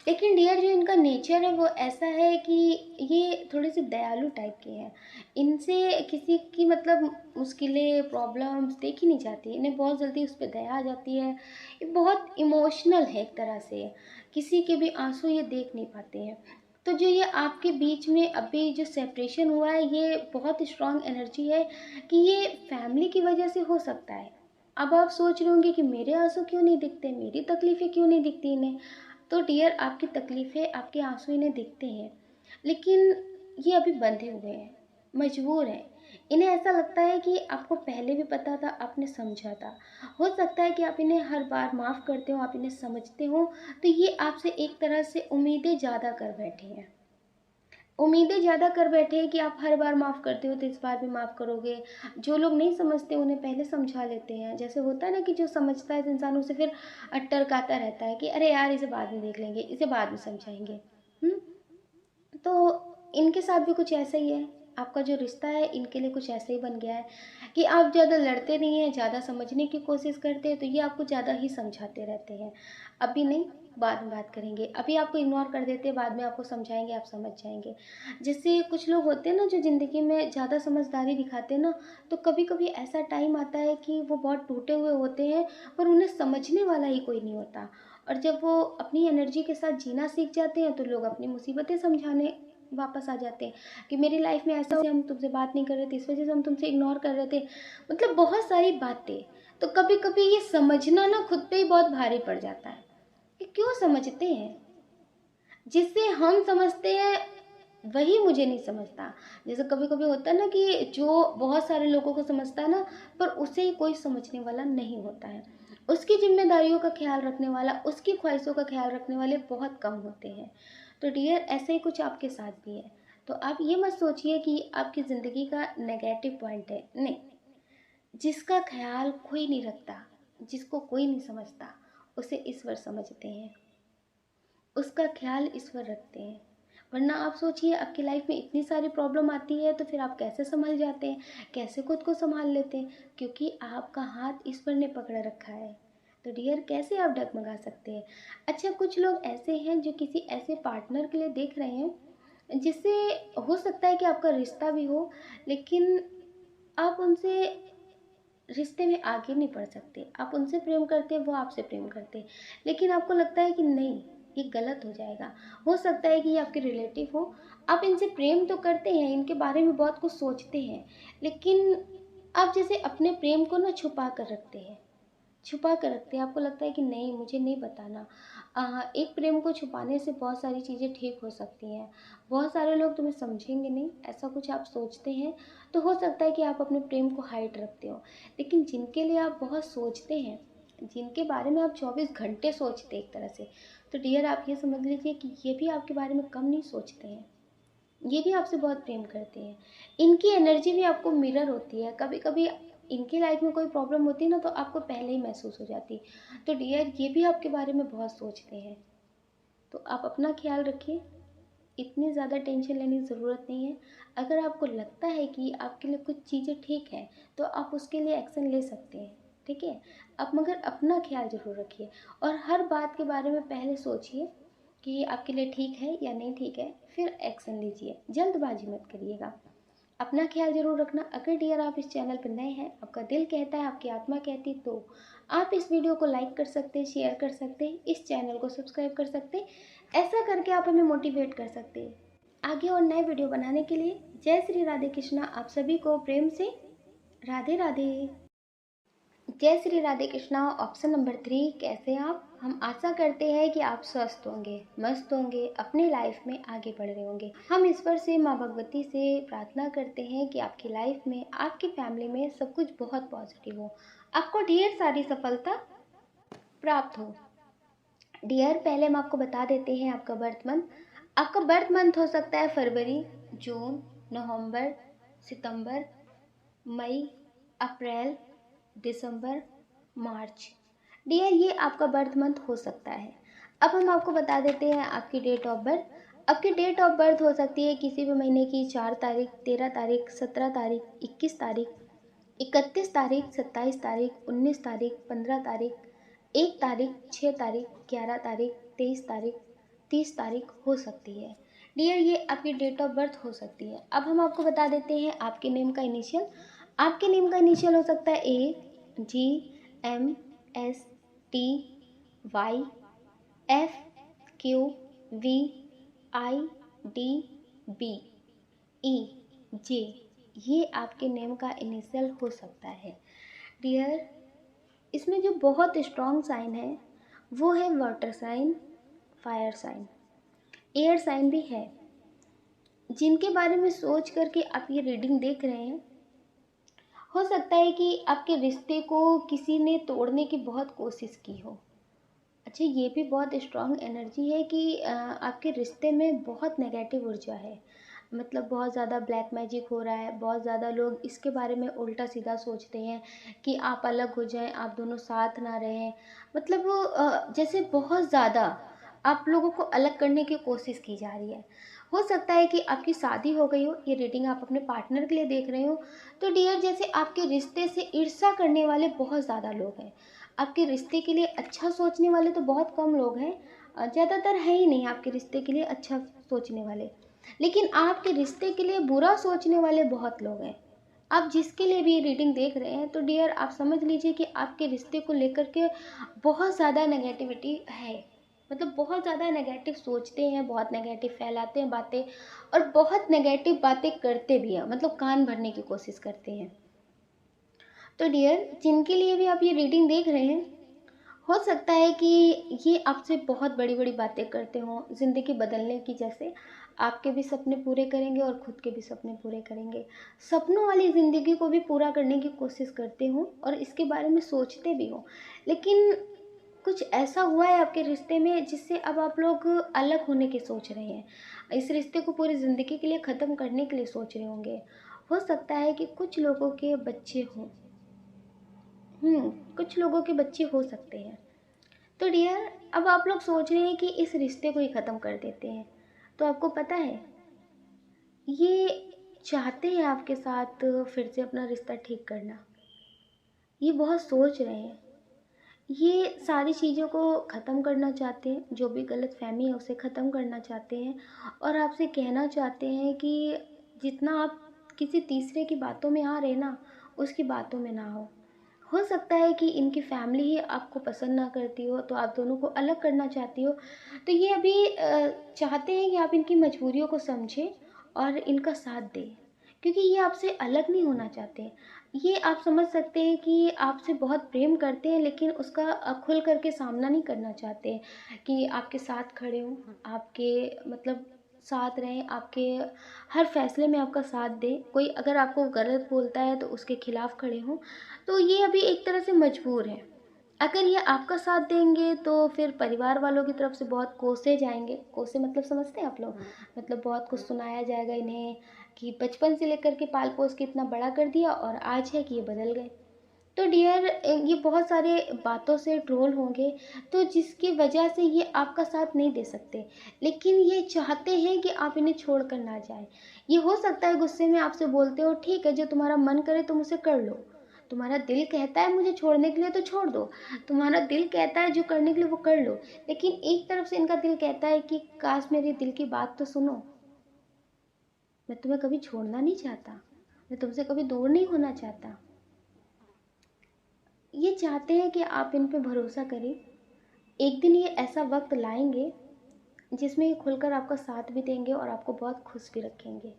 लेकिन डियर जो इनका नेचर है वो ऐसा है कि ये थोड़े से दयालु टाइप के हैं। इनसे किसी की मतलब मुश्किलें, प्रॉब्लम्स देखी नहीं जाती, इन्हें बहुत जल्दी उस पर दया आ जाती है। ये बहुत इमोशनल है एक तरह से, किसी के भी आंसू ये देख नहीं पाते हैं। तो जो ये आपके बीच में अभी जो सेपरेशन हुआ है, ये बहुत स्ट्रॉन्ग एनर्जी है कि ये फैमिली की वजह से हो सकता है। अब आप सोच रहे होंगे कि मेरे आंसू क्यों नहीं दिखते, मेरी तकलीफ़ें क्यों नहीं दिखती इन्हें। तो डियर आपकी तकलीफ़ें, आपके आंसू इन्हें दिखते हैं, लेकिन ये अभी बंधे हुए हैं, मजबूर हैं। इन्हें ऐसा लगता है कि आपको पहले भी पता था, आपने समझा था। हो सकता है कि आप इन्हें हर बार माफ़ करते हो, आप इन्हें समझते हो, तो ये आपसे एक तरह से उम्मीदें ज़्यादा कर बैठे हैं। उम्मीदें ज़्यादा कर बैठे हैं कि आप हर बार माफ़ करते हो तो इस बार भी माफ़ करोगे। जो लोग नहीं समझते उन्हें पहले समझा लेते हैं। जैसे होता है ना कि जो समझता है तो इंसान उसे फिर टरकाता रहता है कि अरे यार इसे बाद में देख लेंगे, इसे बाद में समझाएंगे। हुँ? तो इनके साथ भी कुछ ऐसा ही है। आपका जो रिश्ता है इनके लिए कुछ ऐसा ही बन गया है कि आप ज़्यादा लड़ते नहीं हैं, ज़्यादा समझने की कोशिश करते हैं, तो ये आपको ज़्यादा ही समझाते रहते हैं। अभी नहीं, बाद में बात करेंगे। अभी आपको इग्नोर कर देते हैं, बाद में आपको समझाएँगे, आप समझ जाएँगे। जैसे कुछ लोग होते हैं ना जो ज़िंदगी में ज़्यादा समझदारी दिखाते हैं ना, तो कभी-कभी ऐसा टाइम आता है कि वो बहुत टूटे हुए होते हैं, पर उन्हें समझने वाला ही कोई नहीं होता। और जब वो अपनी एनर्जी के साथ जीना सीख जाते हैं, तो लोग अपनी मुसीबतें समझाने वापस आ जाते हैं कि मेरी लाइफ में ऐसा हम तुमसे बात नहीं कर रहे थे, इस वजह से हम तुमसे इग्नोर कर रहे थे, मतलब बहुत सारी बातें। तो कभी कभी ये समझना ना खुद पे ही बहुत भारी पड़ जाता है कि क्यों समझते हैं, जिससे हम समझते हैं वही मुझे नहीं समझता। जैसे कभी कभी होता है ना कि जो बहुत सारे लोगों को समझता है ना, पर उसे ही कोई समझने वाला नहीं होता है। उसकी जिम्मेदारियों का ख्याल रखने वाला, उसकी ख्वाहिशों का ख्याल रखने वाले बहुत कम होते हैं। तो डियर ऐसे ही कुछ आपके साथ भी है। तो आप ये मत सोचिए कि आपकी ज़िंदगी का नेगेटिव पॉइंट है, नहीं। जिसका ख्याल कोई नहीं रखता, जिसको कोई नहीं समझता, उसे ईश्वर समझते हैं, उसका ख्याल ईश्वर रखते हैं। वरना आप सोचिए आपकी लाइफ में इतनी सारी प्रॉब्लम आती है तो फिर आप कैसे संभल जाते हैं, कैसे खुद को संभाल लेते हैं, क्योंकि आपका हाथ ईश्वर ने पकड़ रखा है। तो डियर कैसे आप डगमगा सकते हैं? अच्छा, कुछ लोग ऐसे हैं जो किसी ऐसे पार्टनर के लिए देख रहे हैं जिससे हो सकता है कि आपका रिश्ता भी हो, लेकिन आप उनसे रिश्ते में आगे नहीं बढ़ सकते। आप उनसे प्रेम करते हैं, वो आपसे प्रेम करते हैं, लेकिन आपको लगता है कि नहीं, ये गलत हो जाएगा। हो सकता है कि ये आपके रिलेटिव हो, आप इनसे प्रेम तो करते हैं, इनके बारे में बहुत कुछ सोचते हैं, लेकिन आप जैसे अपने प्रेम को ना छुपा कर रखते हैं। आपको लगता है कि नहीं, मुझे नहीं बताना। एक प्रेम को छुपाने से बहुत सारी चीज़ें ठीक हो सकती हैं। बहुत सारे लोग तुम्हें समझेंगे नहीं, ऐसा कुछ आप सोचते हैं। तो हो सकता है कि आप अपने प्रेम को हाइड रखते हो, लेकिन जिनके लिए आप बहुत सोचते हैं, जिनके बारे में आप 24 घंटे सोचते हैं एक तरह से, तो डियर आप ये समझ लीजिए कि ये भी आपके बारे में कम नहीं सोचते हैं। ये भी आपसे बहुत प्रेम करते हैं। इनकी एनर्जी भी आपको मिरर होती है। कभी कभी इनकी लाइफ में कोई प्रॉब्लम होती है ना, तो आपको पहले ही महसूस हो जाती है। तो डियर ये भी आपके बारे में बहुत सोचते हैं। तो आप अपना ख्याल रखिए, इतनी ज़्यादा टेंशन लेने की ज़रूरत नहीं है। अगर आपको लगता है कि आपके लिए कुछ चीज़ें ठीक हैं, तो आप उसके लिए एक्शन ले सकते हैं, ठीक है। आप मगर अपना ख्याल ज़रूर रखिए, और हर बात के बारे में पहले सोचिए कि आपके लिए ठीक है या नहीं ठीक है, फिर एक्शन लीजिए, जल्दबाजी मत करिएगा। अपना ख्याल जरूर रखना। अगर डियर आप इस चैनल पर नए हैं, आपका दिल कहता है, आपकी आत्मा कहती, तो आप इस वीडियो को लाइक कर सकते हैं, शेयर कर सकते हैं, इस चैनल को सब्सक्राइब कर सकते हैं। ऐसा करके आप हमें मोटिवेट कर सकते हैं आगे और नए वीडियो बनाने के लिए। जय श्री राधे कृष्णा। आप सभी को प्रेम से राधे राधे। जय श्री राधे कृष्णा। ऑप्शन नंबर 3, कैसे आप? हम आशा करते हैं कि आप स्वस्थ होंगे, मस्त होंगे, अपनी लाइफ में आगे बढ़ रहे होंगे। हम ईश्वर से, माँ भगवती से प्रार्थना करते हैं कि आपकी लाइफ में, आपकी फैमिली में सब कुछ बहुत पॉजिटिव हो, आपको ढेर सारी सफलता प्राप्त हो। डियर पहले हम आपको बता देते हैं आपका बर्थ मंथ। आपका बर्थ मंथ हो सकता है फरवरी, जून, नवंबर, सितंबर, मई, अप्रैल, दिसंबर, मार्च। डियर ये आपका बर्थ मंथ हो सकता है। अब हम आपको बता देते हैं आपकी डेट ऑफ बर्थ। आपकी डेट ऑफ बर्थ हो सकती है किसी भी महीने की 4 तारीख, 13 तारीख, 17 तारीख, 21 तारीख, 31 तारीख, 27 तारीख, 19 तारीख, 15 तारीख, 1 तारीख, 6 तारीख, 11 तारीख, 23 तारीख, 30 तारीख हो सकती है। डियर ये आपकी डेट ऑफ बर्थ हो सकती है। अब हम आपको बता देते हैं आपके नेम का इनिशियल। आपके नेम का इनिशियल हो सकता है AGMSTYFQVIDBE, ये आपके नेम का इनिशियल हो सकता है। डियर इसमें जो बहुत स्ट्रॉन्ग साइन है वो है water sign, fire sign, air sign भी है। जिनके बारे में सोच करके आप ये रीडिंग देख रहे हैं, हो सकता है कि आपके रिश्ते को किसी ने तोड़ने की बहुत कोशिश की हो। अच्छा, ये भी बहुत स्ट्रॉन्ग एनर्जी है कि आपके रिश्ते में बहुत नेगेटिव ऊर्जा है। मतलब बहुत ज़्यादा ब्लैक मैजिक हो रहा है। बहुत ज़्यादा लोग इसके बारे में उल्टा सीधा सोचते हैं कि आप अलग हो जाएं, आप दोनों साथ ना रहें। मतलब वो जैसे बहुत ज़्यादा आप लोगों को अलग करने की कोशिश की जा रही है। हो सकता है कि आपकी शादी हो गई हो, ये रीडिंग आप अपने पार्टनर के लिए देख रहे हो। तो डियर जैसे आपके रिश्ते से ईर्ष्या करने वाले बहुत ज़्यादा लोग हैं। आपके रिश्ते के लिए अच्छा सोचने वाले तो बहुत कम लोग हैं, ज़्यादातर है ही नहीं आपके रिश्ते के लिए अच्छा सोचने वाले। लेकिन आपके रिश्ते के लिए बुरा सोचने वाले बहुत लोग हैं। आप जिसके लिए भी ये रीडिंग देख रहे हैं, तो डियर आप समझ लीजिए कि आपके रिश्ते को लेकर के बहुत ज़्यादा नेगेटिविटी है। मतलब बहुत ज़्यादा नेगेटिव सोचते हैं, बहुत नेगेटिव फैलाते हैं बातें, और बहुत नेगेटिव बातें करते भी हैं, मतलब कान भरने की कोशिश करते हैं। तो डियर जिनके लिए भी आप ये रीडिंग देख रहे हैं, हो सकता है कि ये आपसे बहुत बड़ी बड़ी बातें करते हों ज़िंदगी बदलने की, जैसे आपके भी सपने पूरे करेंगे और खुद के भी सपने पूरे करेंगे। सपनों वाली ज़िंदगी को भी पूरा करने की कोशिश करते हों और इसके बारे में सोचते भी हों, लेकिन कुछ ऐसा हुआ है आपके रिश्ते में जिससे अब आप लोग अलग होने की सोच रहे हैं। इस रिश्ते को पूरी ज़िंदगी के लिए ख़त्म करने के लिए सोच रहे होंगे। हो सकता है कि कुछ लोगों के बच्चे हों। कुछ लोगों के बच्चे हो सकते हैं। तो डियर अब आप लोग सोच रहे हैं कि इस रिश्ते को ही ख़त्म कर देते हैं। तो आपको पता है, ये चाहते हैं आपके साथ फिर से अपना रिश्ता ठीक करना। ये बहुत सोच रहे हैं। ये सारी चीज़ों को ख़त्म करना चाहते हैं, जो भी गलतफ़हमी है उसे ख़त्म करना चाहते हैं और आपसे कहना चाहते हैं कि जितना आप किसी तीसरे की बातों में आ रहे हैं ना, उसकी बातों में ना हो। हो सकता है कि इनकी फैमिली ही आपको पसंद ना करती हो, तो आप दोनों को अलग करना चाहती हो। तो ये अभी चाहते हैं कि आप इनकी मजबूरियों को समझें और इनका साथ दें, क्योंकि ये आपसे अलग नहीं होना चाहते। ये आप समझ सकते हैं कि आपसे बहुत प्रेम करते हैं, लेकिन उसका खुल कर के सामना नहीं करना चाहते कि आपके साथ खड़े हों, आपके मतलब साथ रहें, आपके हर फैसले में आपका साथ दें। कोई अगर आपको गलत बोलता है तो उसके खिलाफ खड़े हों। तो ये अभी एक तरह से मजबूर हैं। अगर ये आपका साथ देंगे तो फिर परिवार वालों की तरफ से बहुत कोसे जाएँगे। कोसे मतलब समझते हैं आप लोग? मतलब बहुत कुछ सुनाया जाएगा इन्हें कि बचपन से लेकर के पाल-पोस के इतना बड़ा कर दिया और आज है कि ये बदल गए। तो डियर ये बहुत सारे बातों से ट्रोल होंगे, तो जिसकी वजह से ये आपका साथ नहीं दे सकते। लेकिन ये चाहते हैं कि आप इन्हें छोड़ कर ना जाएँ। ये हो सकता है गुस्से में आपसे बोलते हो, ठीक है जो तुम्हारा मन करे तुम उसे कर लो। तुम्हारा दिल कहता है मुझे छोड़ने के लिए तो छोड़ दो। तुम्हारा दिल कहता है जो करने के लिए वो कर लो। लेकिन एक तरफ से इनका दिल कहता है कि काश मेरे दिल की बात तो सुनो। मैं तुम्हें कभी छोड़ना नहीं चाहता। मैं तुमसे कभी दूर नहीं होना चाहता। ये चाहते हैं कि आप इन पे भरोसा करें। एक दिन ये ऐसा वक्त लाएंगे जिसमें ये खुलकर आपका साथ भी देंगे और आपको बहुत खुश भी रखेंगे।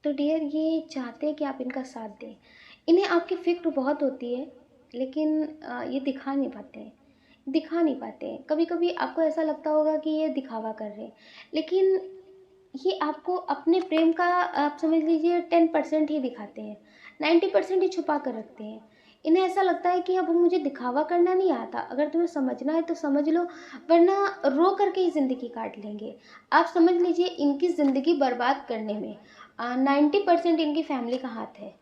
तो डियर ये चाहते हैं कि आप इनका साथ दें। इन्हें आपकी फ़िक्र बहुत होती है, लेकिन ये दिखा नहीं पाते हैं। दिखा नहीं पाते हैं। कभी-कभी आपको ऐसा लगता होगा कि ये दिखावा कर रहे हैं, लेकिन ये आपको अपने प्रेम का आप समझ लीजिए 10% ही दिखाते हैं, 90% ही छुपा कर रखते हैं। इन्हें ऐसा लगता है कि अब मुझे दिखावा करना नहीं आता, अगर तुम्हें समझना है तो समझ लो, वरना रो करके ही ज़िंदगी काट लेंगे। आप समझ लीजिए इनकी ज़िंदगी बर्बाद करने में 90% इनकी फैमिली का हाथ है,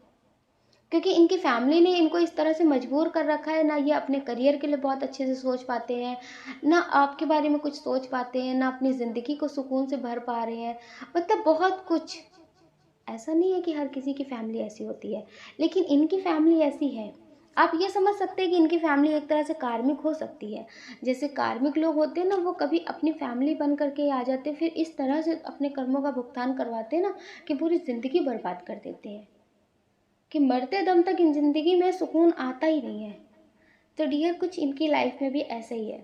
क्योंकि इनकी फैमिली ने इनको इस तरह से मजबूर कर रखा है। ना ये अपने करियर के लिए बहुत अच्छे से सोच पाते हैं, ना आपके बारे में कुछ सोच पाते हैं, ना अपनी ज़िंदगी को सुकून से भर पा रहे हैं। मतलब बहुत कुछ। ऐसा नहीं है कि हर किसी की फैमिली ऐसी होती है, लेकिन इनकी फैमिली ऐसी है। आप ये समझ सकते हैं कि इनकी फैमिली एक तरह से कार्मिक हो सकती है। जैसे कार्मिक लोग होते हैं ना, वो कभी अपनी फैमिली बन करके आ जाते हैं, फिर इस तरह से अपने कर्मों का भुगतान करवाते हैं ना कि पूरी ज़िंदगी बर्बाद कर देते हैं, कि मरते दम तक इन ज़िंदगी में सुकून आता ही नहीं है। तो डियर कुछ इनकी लाइफ में भी ऐसा ही है।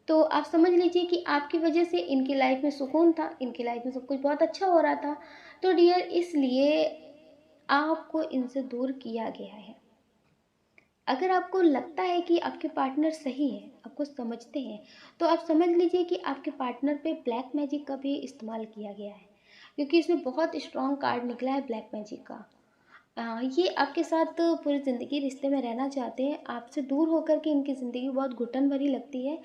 तो आप समझ लीजिए कि आपकी वजह से इनकी लाइफ में सुकून था, इनकी लाइफ में सब कुछ बहुत अच्छा हो रहा था। तो डियर इसलिए आपको इनसे दूर किया गया है। अगर आपको लगता है कि आपके पार्टनर सही है, आपको समझते हैं, तो आप समझ लीजिए कि आपके पार्टनर पे ब्लैक मैजिक का भी इस्तेमाल किया गया है, क्योंकि इसमें बहुत स्ट्रॉन्ग कार्ड निकला है ब्लैक मैजिक का। ये आपके साथ पूरी ज़िंदगी रिश्ते में रहना चाहते हैं। आपसे दूर होकर के इनकी ज़िंदगी बहुत घुटन भरी लगती है।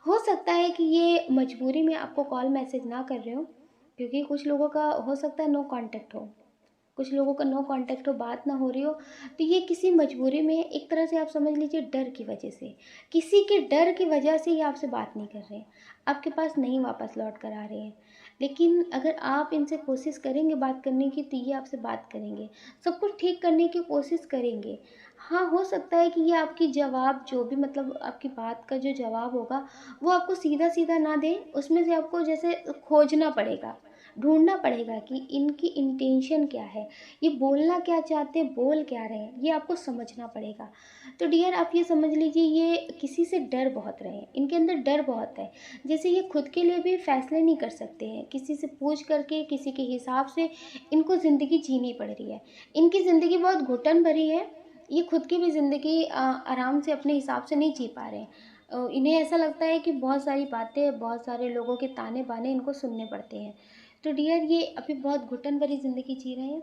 हो सकता है कि ये मजबूरी में आपको कॉल मैसेज ना कर रहे हो, क्योंकि कुछ लोगों का हो सकता है नो कांटेक्ट हो, कुछ लोगों का नो कांटेक्ट हो, बात ना हो रही हो। तो ये किसी मजबूरी में, एक तरह से आप समझ लीजिए डर की वजह से, किसी के डर की वजह से ये आपसे बात नहीं कर रहे हैं, आपके पास नहीं वापस लौट कर आ रहे हैं। लेकिन अगर आप इनसे कोशिश करेंगे बात करने की, तो ये आपसे बात करेंगे, सब कुछ ठीक करने की कोशिश करेंगे। हाँ, हो सकता है कि ये आपकी जवाब जो भी मतलब आपकी बात का जो जवाब होगा, वो आपको सीधा सीधा ना दें, उसमें से आपको जैसे खोजना पड़ेगा, ढूंढना पड़ेगा कि इनकी इंटेंशन क्या है, ये बोलना क्या चाहते हैं, बोल क्या रहे हैं, ये आपको समझना पड़ेगा। तो डियर आप ये समझ लीजिए ये किसी से डर बहुत रहे हैं, इनके अंदर डर बहुत है। जैसे ये खुद के लिए भी फैसले नहीं कर सकते हैं, किसी से पूछ करके, किसी के हिसाब से इनको ज़िंदगी जीनी पड़ रही है। इनकी ज़िंदगी बहुत घुटन भरी है। ये खुद की भी ज़िंदगी आराम से अपने हिसाब से नहीं जी पा रहे हैं। इन्हें ऐसा लगता है कि बहुत सारी बातें, बहुत सारे लोगों के ताने बाने इनको सुनने पड़ते हैं। तो डियर ये अभी बहुत घुटन भरी ज़िंदगी जी रहे हैं।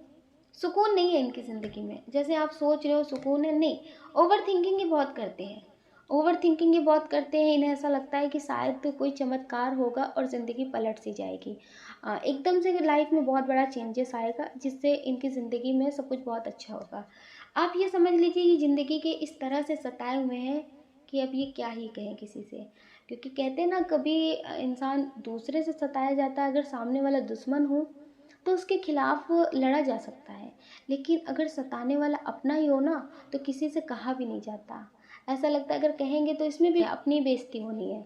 सुकून नहीं है इनकी ज़िंदगी में, जैसे आप सोच रहे हो सुकून है, नहीं। ओवर थिंकिंग ही बहुत करते हैं, ओवर थिंकिंग ही बहुत करते हैं। इन्हें ऐसा लगता है कि शायद कोई चमत्कार होगा और ज़िंदगी पलट सी जाएगी, एकदम से लाइफ में बहुत बड़ा चेंजेस आएगा, जिससे इनकी ज़िंदगी में सब कुछ बहुत अच्छा होगा। आप ये समझ लीजिए ये ज़िंदगी के इस तरह से सताए हुए हैं कि अब ये क्या ही कहें किसी से। क्योंकि कहते हैं ना, कभी इंसान दूसरे से सताया जाता है, अगर सामने वाला दुश्मन हो तो उसके खिलाफ लड़ा जा सकता है, लेकिन अगर सताने वाला अपना ही हो ना, तो किसी से कहा भी नहीं जाता। ऐसा लगता है अगर कहेंगे तो इसमें भी अपनी बेइज्जती होनी है।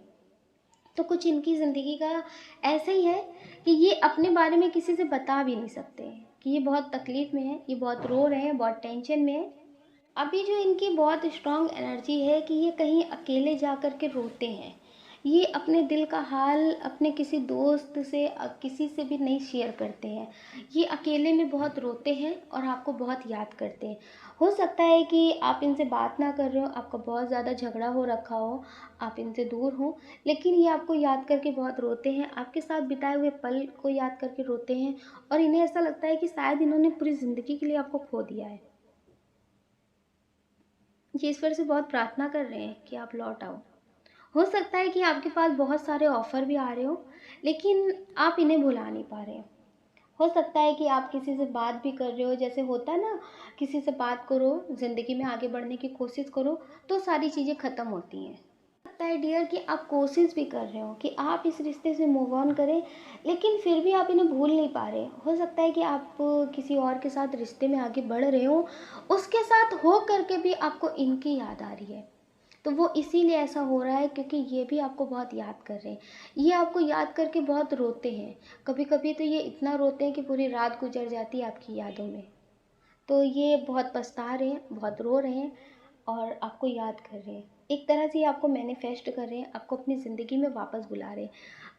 तो कुछ इनकी ज़िंदगी का ऐसा ही है कि ये अपने बारे में किसी से बता भी नहीं सकते हैं कि ये बहुत तकलीफ़ में है, ये बहुत रो रहे हैं, बहुत टेंशन में है। अभी जो इनकी बहुत स्ट्रॉन्ग एनर्जी है कि ये कहीं अकेले जा कर के रोते हैं। ये अपने दिल का हाल अपने किसी दोस्त से किसी से भी नहीं शेयर करते हैं। ये अकेले में बहुत रोते हैं और आपको बहुत याद करते हैं। हो सकता है कि आप इनसे बात ना कर रहे हो, आपका बहुत ज़्यादा झगड़ा हो रखा हो, आप इनसे दूर हो, लेकिन ये आपको याद करके बहुत रोते हैं, आपके साथ बिताए हुए पल को याद करके रोते हैं और इन्हें ऐसा लगता है कि शायद इन्होंने पूरी ज़िंदगी के लिए आपको खो दिया है। ये ईश्वर से बहुत प्रार्थना कर रहे हैं कि आप लौट आओ। हो सकता है कि आपके पास बहुत सारे ऑफ़र भी आ रहे हो, लेकिन आप इन्हें भुला नहीं पा रहे हैं। हो सकता है कि आप किसी से बात भी कर रहे हो, जैसे होता है ना, किसी से बात करो, ज़िंदगी में आगे बढ़ने की कोशिश करो, तो सारी चीज़ें ख़त्म होती हैं। हो सकता है डियर कि आप कोशिश भी कर रहे हो कि आप इस रिश्ते से मूव ऑन करें, लेकिन फिर भी आप इन्हें भूल नहीं पा रहे। हो सकता है कि आप किसी और के साथ रिश्ते में आगे बढ़ रहे हो, उसके साथ हो कर के भी आपको इनकी याद आ रही है। तो वो इसीलिए ऐसा हो रहा है क्योंकि ये भी आपको बहुत याद कर रहे हैं। ये आपको याद करके बहुत रोते हैं। कभी कभी तो ये इतना रोते हैं कि पूरी रात गुजर जाती है आपकी यादों में। तो ये बहुत पछता रहे हैं, बहुत रो रहे हैं और आपको याद कर रहे हैं। एक तरह से ये आपको मैनिफेस्ट कर रहे हैं, आपको अपनी ज़िंदगी में वापस बुला रहे हैं।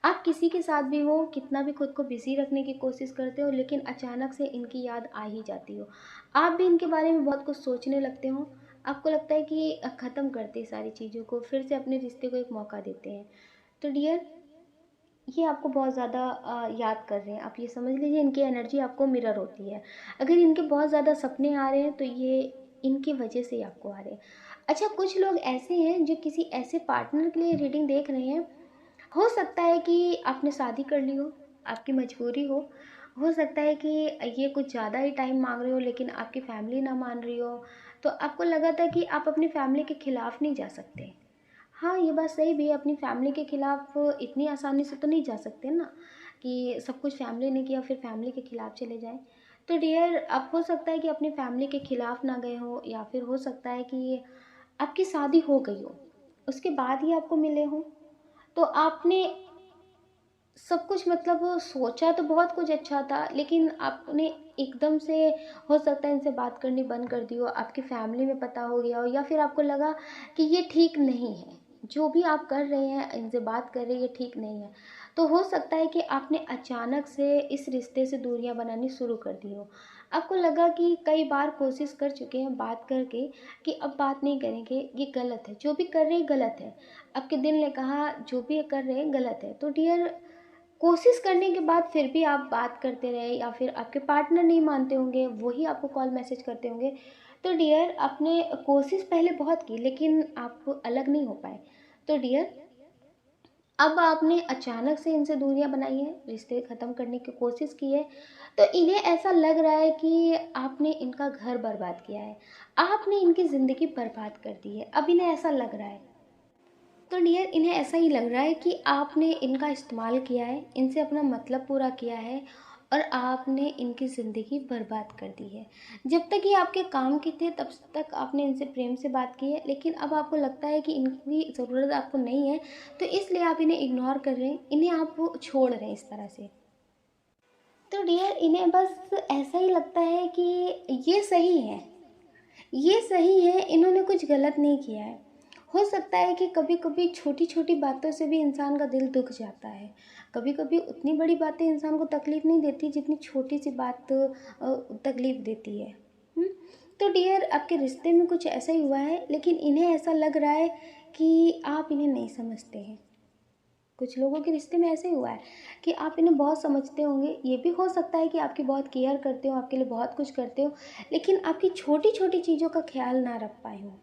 आप किसी के साथ भी हो, कितना भी खुद को बिज़ी रखने की कोशिश करते हो, लेकिन अचानक से इनकी याद आ ही जाती हो। आप भी इनके बारे में बहुत कुछ सोचने लगते हो। आपको लगता है कि ख़त्म करते हैं सारी चीज़ों को, फिर से अपने रिश्ते को एक मौका देते हैं। तो डियर, ये आपको बहुत ज़्यादा याद कर रहे हैं। आप ये समझ लीजिए इनकी एनर्जी आपको मिरर होती है। अगर इनके बहुत ज़्यादा सपने आ रहे हैं तो ये इनकी वजह से ही आपको आ रहे हैं। अच्छा, कुछ लोग ऐसे हैं जो किसी ऐसे पार्टनर के लिए रीडिंग देख रहे हैं। हो सकता है कि आपने शादी कर ली हो, आपकी मजबूरी हो सकता है कि ये कुछ ज़्यादा ही टाइम मांग रहे हो, लेकिन आपकी फैमिली ना मान रही हो। तो आपको लगा था कि आप अपनी फैमिली के खिलाफ़ नहीं जा सकते। हाँ, ये बात सही भी है, अपनी फैमिली के खिलाफ़ इतनी आसानी से तो नहीं जा सकते ना कि सब कुछ फैमिली ने किया फिर फैमिली के खिलाफ़ चले जाएँ। तो डियर, अब हो सकता है कि अपनी फैमिली के खिलाफ़ ना गए हों, या फिर हो सकता है कि आपकी शादी हो गई हो, उसके बाद ही आपको मिले हों। तो आपने सब कुछ मतलब सोचा तो बहुत कुछ अच्छा था, लेकिन आपने एकदम से हो सकता है इनसे बात करनी बंद कर दी हो, आपकी फैमिली में पता हो गया हो, या फिर आपको लगा कि ये ठीक नहीं है, जो भी आप कर रहे हैं, इनसे बात कर रहे हैं, ये ठीक नहीं है। तो हो सकता है कि आपने अचानक से इस रिश्ते से दूरियां बनानी शुरू कर दी हो। आपको लगा कि कई बार कोशिश कर चुके हैं बात करके कि अब बात नहीं करेंगे, ये गलत है, जो भी कर रहे हैं गलत है। आपके दिल ने कहा जो भी कर रहे हैं गलत है। तो डियर, कोशिश करने के बाद फिर भी आप बात करते रहे, या फिर आपके पार्टनर नहीं मानते होंगे, वही आपको कॉल मैसेज करते होंगे। तो डियर, आपने कोशिश पहले बहुत की, लेकिन आप अलग नहीं हो पाए। तो डियर, अब आपने अचानक से इनसे दूरियां बनाई है, रिश्ते ख़त्म करने की कोशिश की है, तो इन्हें ऐसा लग रहा है कि आपने इनका घर बर्बाद किया है, आपने इनकी ज़िंदगी बर्बाद कर दी है। अब इन्हें ऐसा लग रहा है। तो डियर, इन्हें ऐसा ही लग रहा है कि आपने इनका इस्तेमाल किया है, इनसे अपना मतलब पूरा किया है, और आपने इनकी ज़िंदगी बर्बाद कर दी है। जब तक ये आपके काम के थे तब तक आपने इनसे प्रेम से बात की है, लेकिन अब आपको लगता है कि इनकी ज़रूरत आपको नहीं है, तो इसलिए आप इन्हें इग्नोर कर रहे हैं, इन्हें आप छोड़ रहे हैं इस तरह से। तो डियर, इन्हें बस ऐसा ही लगता है कि ये सही है, ये सही है, इन्होंने कुछ गलत नहीं किया है। हो सकता है कि कभी कभी छोटी छोटी बातों से भी इंसान का दिल दुख जाता है। कभी कभी उतनी बड़ी बातें इंसान को तकलीफ़ नहीं देती जितनी छोटी सी बात तकलीफ़ देती है। हुँ? तो डियर, आपके रिश्ते में कुछ ऐसा ही हुआ है, लेकिन इन्हें ऐसा लग रहा है कि आप इन्हें नहीं समझते हैं। कुछ लोगों के रिश्ते में ऐसे ही हुआ है कि आप इन्हें बहुत समझते होंगे, ये भी हो सकता है कि आपकी बहुत केयर करते हो, आपके लिए बहुत कुछ करते हो, लेकिन आपकी छोटी छोटी चीज़ों का ख्याल ना रख पाए हो।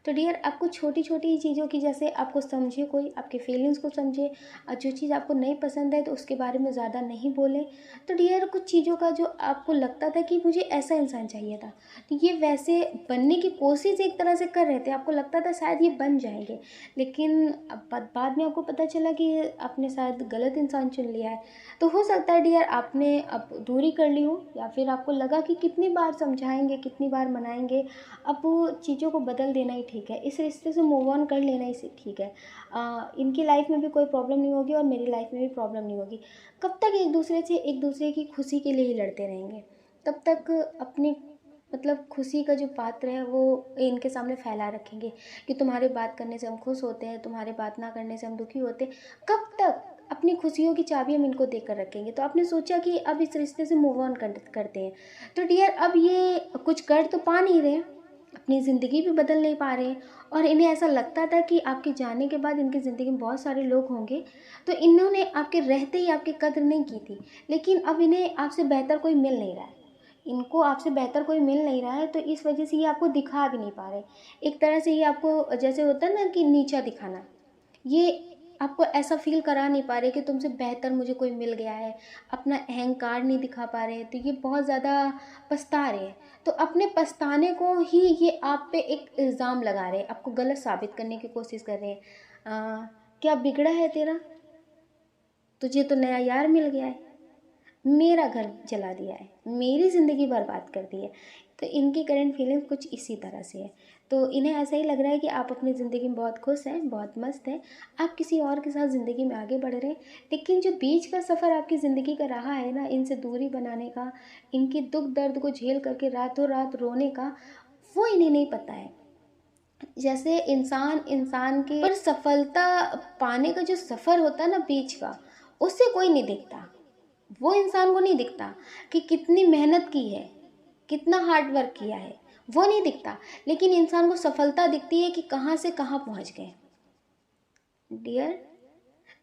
तो डियर, आपको छोटी छोटी चीज़ों की, जैसे आपको समझे कोई, आपके फीलिंग्स को समझे, और जो चीज़ आपको नहीं पसंद है तो उसके बारे में ज़्यादा नहीं बोले। तो डियर, कुछ चीज़ों का जो आपको लगता था कि मुझे ऐसा इंसान चाहिए था, तो ये वैसे बनने की कोशिश एक तरह से कर रहे थे, आपको लगता था शायद ये बन जाएंगे, लेकिन अब बाद में आपको पता चला कि आपने शायद गलत इंसान चुन लिया है। तो हो सकता है डियर, आपने अब दूरी कर ली हो, या फिर आपको लगा कि कितनी बार समझाएंगे, कितनी बार मनाएंगे, अब वो चीज़ों को बदल देना ही ठीक ठीक है, इस रिश्ते से मूव ऑन कर लेना इसे ठीक है। इनकी लाइफ में भी कोई प्रॉब्लम नहीं होगी और मेरी लाइफ में भी प्रॉब्लम नहीं होगी। कब तक एक दूसरे की खुशी के लिए ही लड़ते रहेंगे? तब तक अपनी मतलब खुशी का जो पात्र है वो इनके सामने फैला रखेंगे कि तुम्हारे बात करने से हम खुश होते हैं, तुम्हारे बात ना करने से हम दुखी होते हैं। कब तक अपनी खुशियों की चाबी हम इनको देकर रखेंगे? तो आपने सोचा कि अब इस रिश्ते से मूव ऑन करते हैं। तो डियर, अब ये कुछ कर तो पा नहीं रहे हैं, अपनी ज़िंदगी भी बदल नहीं पा रहे हैं, और इन्हें ऐसा लगता था कि आपके जाने के बाद इनकी ज़िंदगी में बहुत सारे लोग होंगे, तो इन्होंने आपके रहते ही आपकी कद्र नहीं की थी। लेकिन अब इन्हें आपसे बेहतर कोई मिल नहीं रहा है, इनको आपसे बेहतर कोई मिल नहीं रहा है, तो इस वजह से ये आपको दिखा भी नहीं पा रहे। एक तरह से ये आपको जैसे होता है ना कि नीचा दिखाना, ये आपको ऐसा फील करा नहीं पा रहे कि तुमसे बेहतर मुझे कोई मिल गया है, अपना अहंकार नहीं दिखा पा रहे हैं, तो ये बहुत ज़्यादा पछता रहे हैं। तो अपने पछताने को ही ये आप पे एक इल्ज़ाम लगा रहे हैं, आपको गलत साबित करने की कोशिश कर रहे हैं। क्या बिगड़ा है तेरा? तुझे तो नया यार मिल गया है, मेरा घर जला दिया है, मेरी ज़िंदगी बर्बाद कर दी है। तो इनकी करंट फीलिंग्स कुछ इसी तरह से है। तो इन्हें ऐसा ही लग रहा है कि आप अपनी ज़िंदगी में बहुत खुश हैं, बहुत मस्त हैं, आप किसी और के साथ ज़िंदगी में आगे बढ़ रहे हैं। लेकिन जो बीच का सफ़र आपकी ज़िंदगी का रहा है ना, इनसे दूरी बनाने का, इनके दुख दर्द को झेल करके रातों रात रोने का, वो इन्हें नहीं पता है। जैसे इंसान इंसान के पर सफलता पाने का जो सफ़र होता है ना बीच का, उससे कोई नहीं देखता। वो इंसान को नहीं दिखता कि कितनी मेहनत की है, कितना हार्ड वर्क किया है, वो नहीं दिखता। लेकिन इंसान को सफलता दिखती है कि कहाँ से कहाँ पहुँच गए। डियर,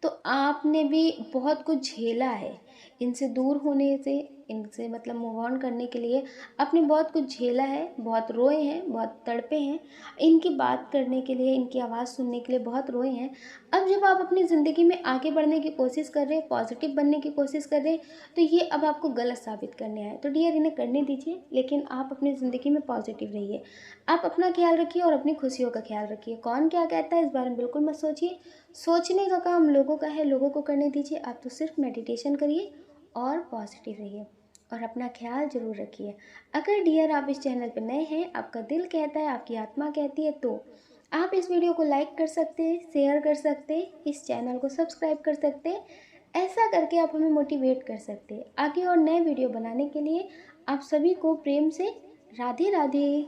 तो आपने भी बहुत कुछ झेला है, इनसे दूर होने से, इनसे मतलब मूव ऑन करने के लिए आपने बहुत कुछ झेला है, बहुत रोए हैं, बहुत तड़पे हैं, इनकी बात करने के लिए, इनकी आवाज़ सुनने के लिए बहुत रोए हैं। अब जब आप अपनी ज़िंदगी में आगे बढ़ने की कोशिश कर रहे हैं, पॉजिटिव बनने की कोशिश कर रहे हैं, तो ये अब आपको गलत साबित करने आए। तो डियर, इन्हें करने दीजिए, लेकिन आप अपनी ज़िंदगी में पॉजिटिव रहिए। आप अपना ख्याल रखिए और अपनी खुशियों का ख्याल रखिए। कौन क्या कहता है इस बारे में बिल्कुल मत सोचिए, सोचने का काम लोगों का है, लोगों को करने दीजिए। आप तो सिर्फ मेडिटेशन करिए और पॉजिटिव रहिए और अपना ख्याल ज़रूर रखिए। अगर डियर आप इस चैनल पर नए हैं, आपका दिल कहता है, आपकी आत्मा कहती है, तो आप इस वीडियो को लाइक कर सकते हैं, शेयर कर सकते हैं, इस चैनल को सब्सक्राइब कर सकते हैं। ऐसा करके आप हमें मोटिवेट कर सकते हैं आगे और नए वीडियो बनाने के लिए। आप सभी को प्रेम से राधे राधे।